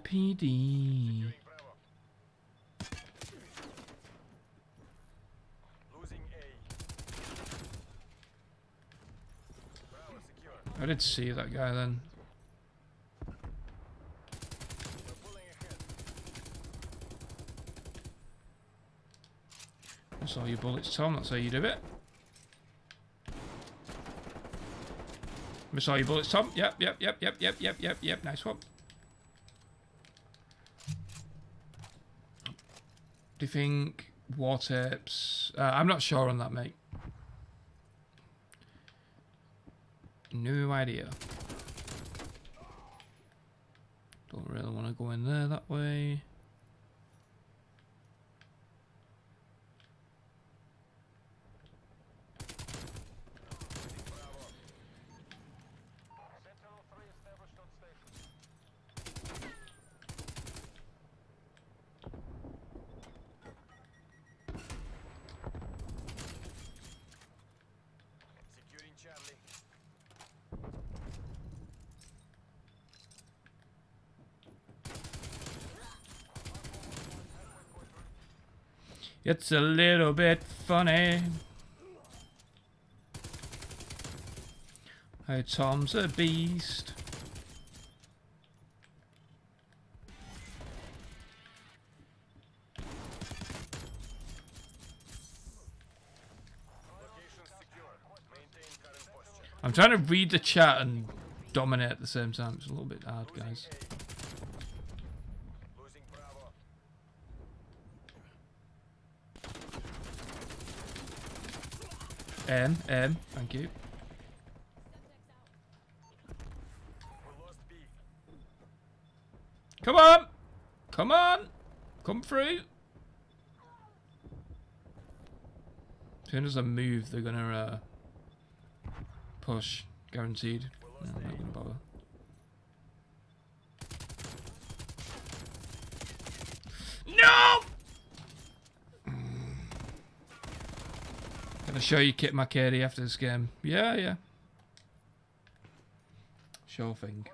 PD. Bravo. Losing A. Bravo secure. I did see that guy then. We're pulling ahead. I saw your bullets, Tom. That's how you do it. I saw your bullets, Tom. Yep. Nice one. Do you think war tapes? I'm not sure on that, mate. No idea. Don't really want to go in there that way. Sentinel 3 established on station. Securing Charlie. It's a little bit funny. Hey, Tom's a beast. Location secure. Maintain current posture. I'm trying to read the chat and dominate at the same time. It's a little bit hard, guys. Losing Bravo. Thank you. We lost B. Come on! Come on! Come through! As soon as I move, they're gonna push, guaranteed. No, I'm not gonna bother. No! Gonna show you kit my KD after this game. Yeah, yeah. Sure thing.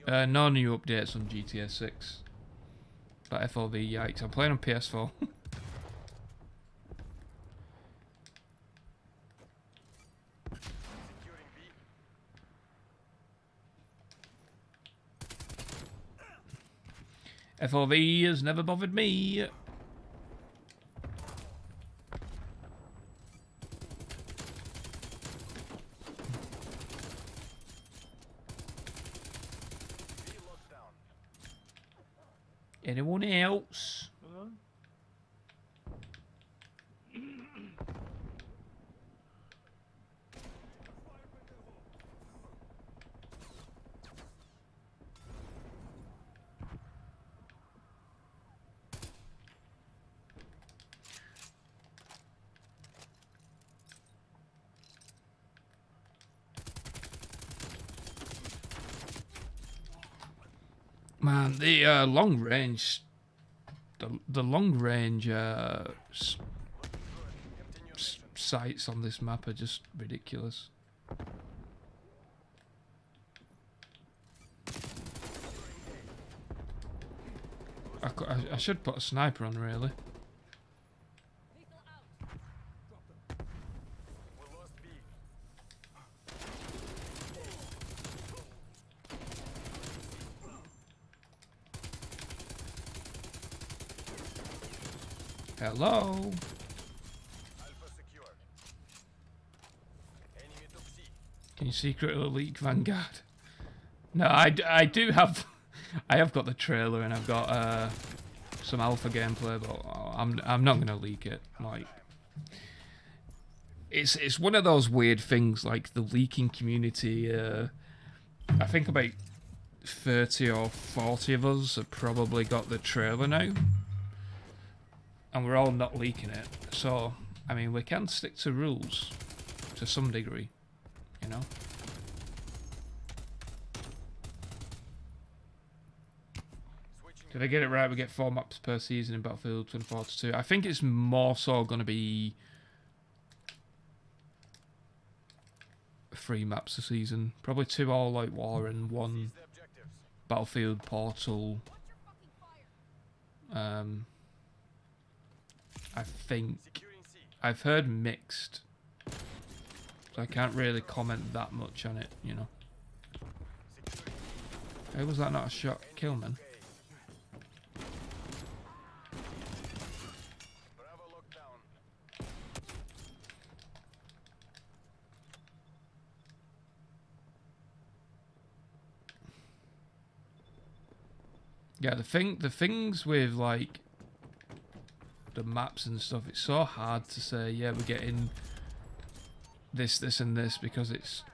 No new updates on GTA 6. But FOV, yikes. I'm playing on PS4. FOV has never bothered me. Anyone else? Man, the long range, the long range sights on this map are just ridiculous. I should put a sniper on, really. Hello. Can you secretly leak Vanguard? No, I do have. I have got the trailer and I've got some alpha gameplay, but I'm not gonna leak it. Like, it's one of those weird things. Like the leaking community. I think about 30 or 40 of us have probably got the trailer now. And we're all not leaking it. So, I mean, we can stick to rules to some degree, you know? Did I get it right? We get 4 maps per season in Battlefield 2042. I think it's more so going to be 3 maps a season. Probably 2 All-Out War and 1 Battlefield Portal. I think I've heard mixed, so I can't really comment that much on it, you know. Hey, was that not a shot kill, man? Yeah, the things with like the maps and stuff, it's so hard to say, yeah, we're getting this, this and this, because it's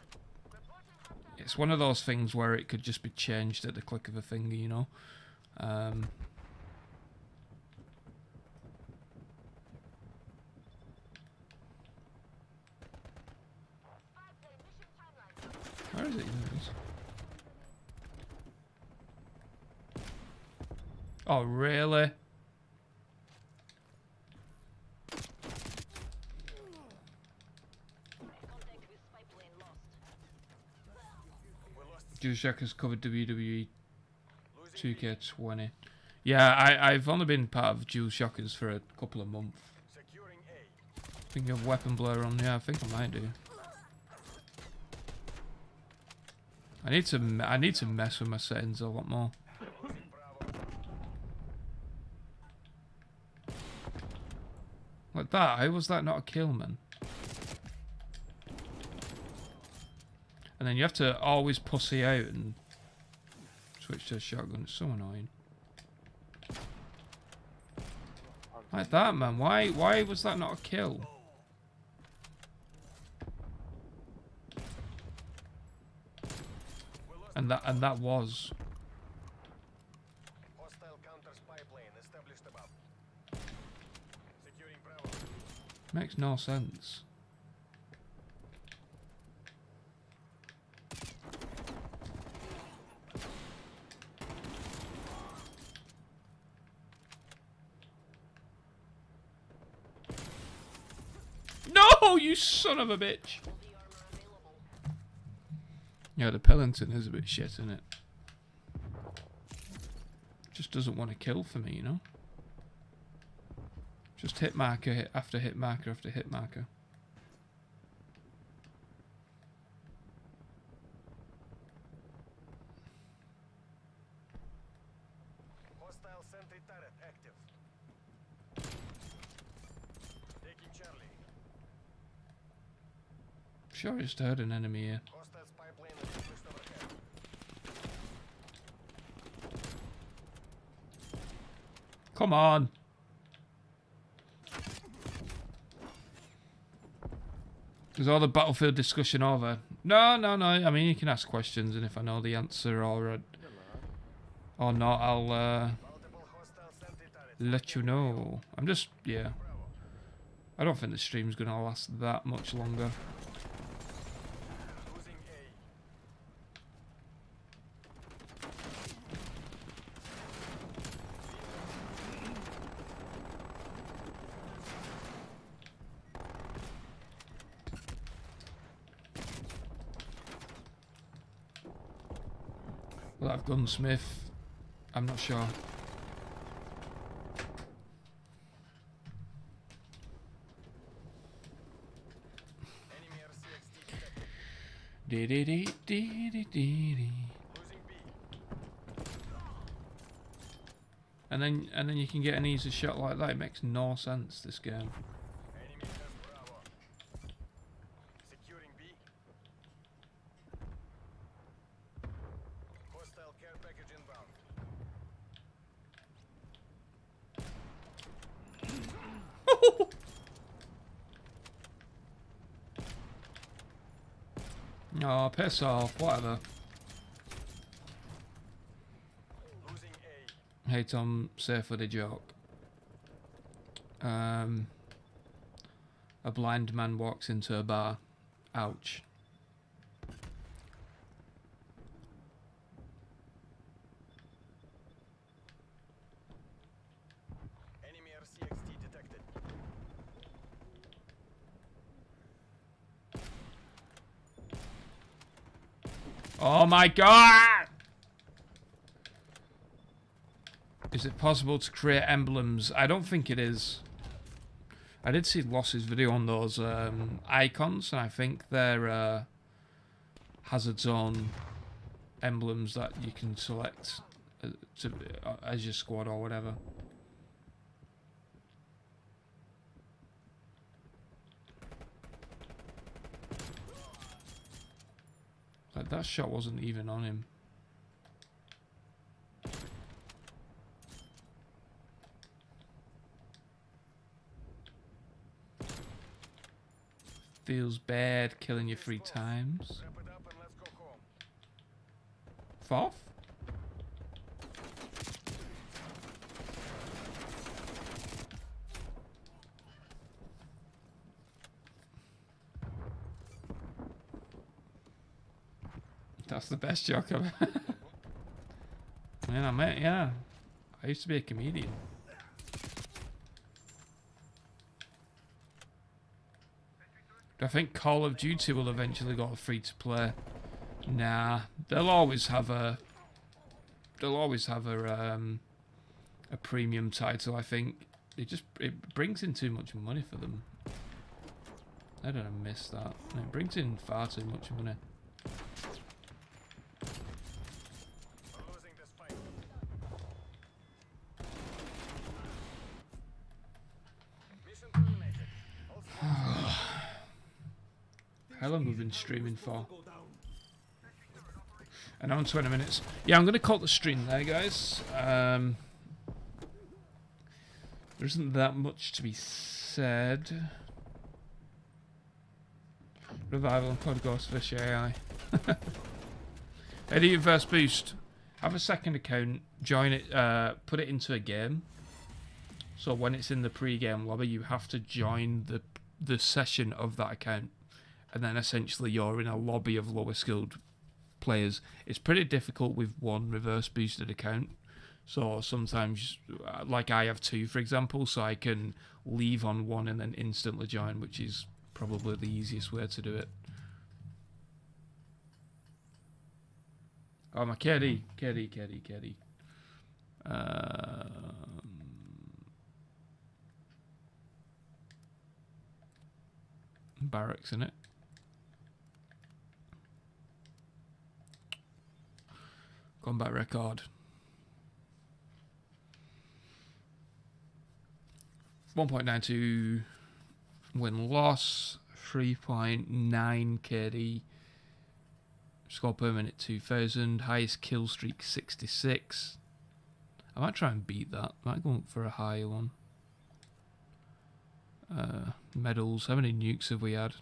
one of those things where it could just be changed at the click of a finger, you know. Where is it? Oh, really? Juice Jack has covered WWE 2K20. Yeah, I've only been part of Juice Shockers for a couple of months. Think of Weapon Blur on? Yeah, I think I might do. I need to mess with my settings a lot more. Like that? How was that not a kill, man? And then you have to always pussy out and switch to a shotgun. It's so annoying. Like that, man. Why was that not a kill? And that was. Hostile counter spy plane established above. Securing Bravo. Makes no sense. Oh, you son of a bitch! Yeah, the Pellington is a bit shit, isn't it? Just doesn't want to kill for me, you know? Just hit marker, hit after hit marker after hit marker. Hostile sentry turret active. Taking Charlie. Sure, I just heard an enemy here. Hostile spy plane established overhead. Come on! Is all the battlefield discussion over? No, no, no. I mean, you can ask questions, and if I know the answer or not, I'll Multiple hostile sentry turrets. let you know. I'm just, yeah. I don't think the stream's gonna last that much longer. Losing A. Well, I've gunsmith. I'm not sure. Enemy RCXD detected. Dee dee dee dee dee dee dee. Losing B. And then you can get an easy shot like that. It makes no sense, this game. Enemy has Bravo. Securing B. Hostile care package inbound. Oh, piss off, whatever. Losing A. Hey Tom, safe for the joke. A blind man walks into a bar. Ouch. Enemy RCXD detected. Oh my god! Is it possible to create emblems? I don't think it is. I did see Loss's video on those icons, and I think they're hazard zone emblems that you can select as your squad or whatever. Like, that shot wasn't even on him. Feels bad killing you 3 times. Wrap it up and let's go home. 4th? That's the best joke I've yeah. I used to be a comedian. Do I think Call of Duty will eventually go free to play? Nah, they'll always have a premium title. I think it brings in too much money for them. I don't miss that. It brings in far too much money. We're losing this fight. Mission terminated. How long have we been streaming for? An hour and 20 minutes. Yeah, I'm going to call the stream there, guys. There isn't that much to be said. Revival and Cod Ghostfish AI. Edit Verse Boost. Have a second account, join it, put it into a game. So when it's in the pre-game lobby, you have to join the session of that account. And then essentially you're in a lobby of lower skilled players. It's pretty difficult with one reverse boosted account. So sometimes, like I have 2, for example, so I can leave on one and then instantly join, which is probably the easiest way to do it. Oh, my KD. Barracks in it. Combat record. 1.92 win-loss, 3.9 KD, score per minute 2000, highest kill streak 66. I might try and beat that. Might go for a higher one. Medals. How many nukes have we had?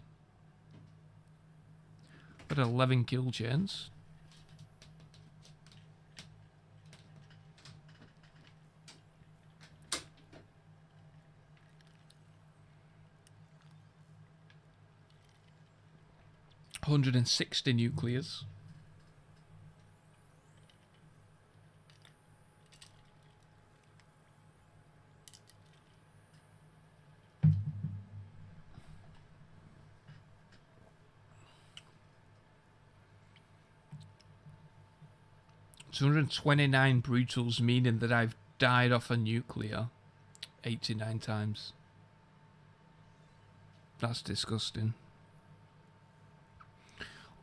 Got 11 kill chains. $160 nuclears. $229 brutals, meaning that I've died off a nuclear 89 times. That's disgusting.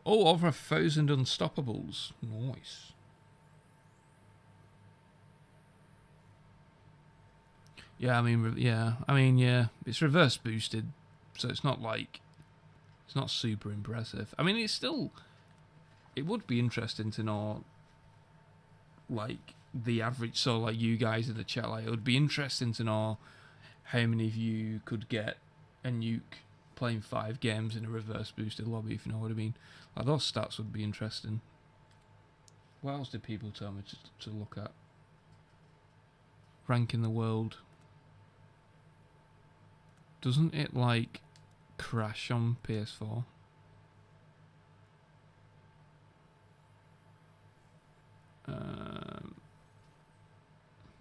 Oh, over 1,000 unstoppables. Nice. Yeah, yeah. It's reverse boosted, so it's not like... It's not super impressive. I mean, it's still... It would be interesting to know, like, the average... So, like, you guys in the chat, like, it would be interesting to know how many of you could get a nuke playing 5 games in a reverse boosted lobby, if you know what I mean. Like, those stats would be interesting. What else did people tell me to look at? Rank in the world. Doesn't it, like, crash on PS4?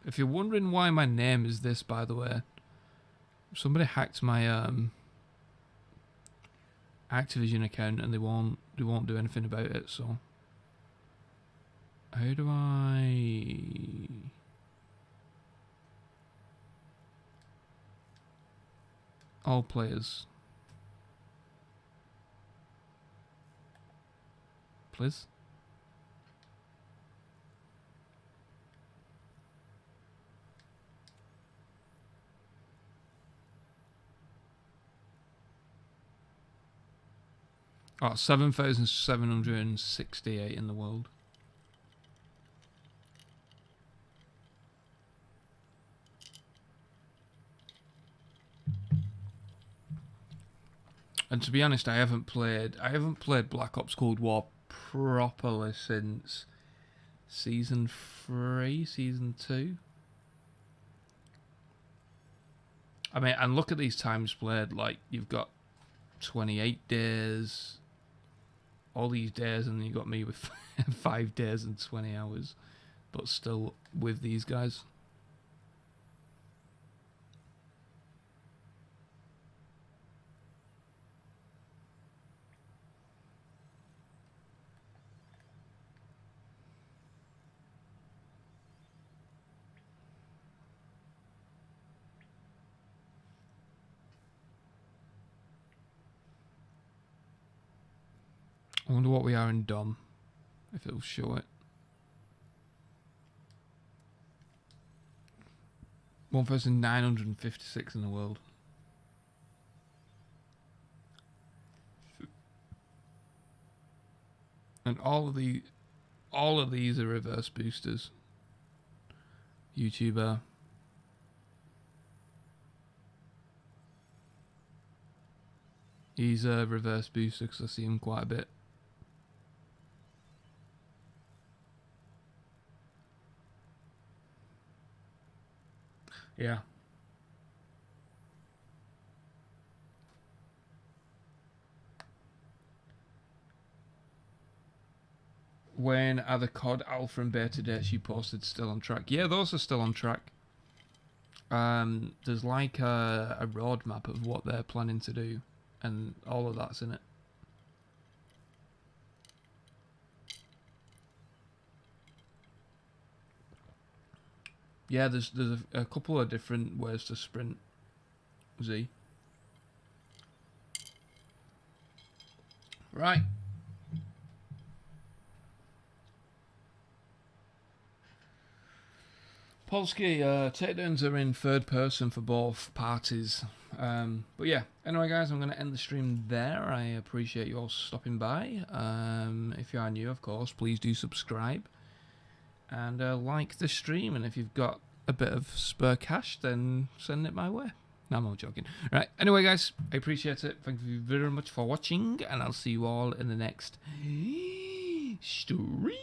If you're wondering why my name is this, by the way, somebody hacked my Activision account and they won't do anything about it. So how do I... All players, please. Oh, 7,768 in the world. And to be honest, I haven't played Black Ops Cold War properly since Season 3, Season 2. I mean, and look at these times played, like, you've got 28 days, all these days, and then you got me with 5 days and 20 hours, but still with these guys. I wonder what we are in Dom, if it'll show it. 1,956 in the world. And all of these are reverse boosters. YouTuber. He's a reverse booster because I see him quite a bit. Yeah. When are the COD alpha and beta dates you posted still on track? Yeah, those are still on track. There's like a roadmap of what they're planning to do. and all of that's in it. Yeah, there's a couple of different ways to sprint, Z. Right. Polsky, takedowns are in third person for both parties. But yeah, anyway guys, I'm going to end the stream there. I appreciate you all stopping by. If you are new, of course, please do subscribe. And like the stream, and if you've got a bit of spare cash, then send it my way. No, I'm not joking. Right, anyway guys, I appreciate it. Thank you very much for watching, and I'll see you all in the next stream.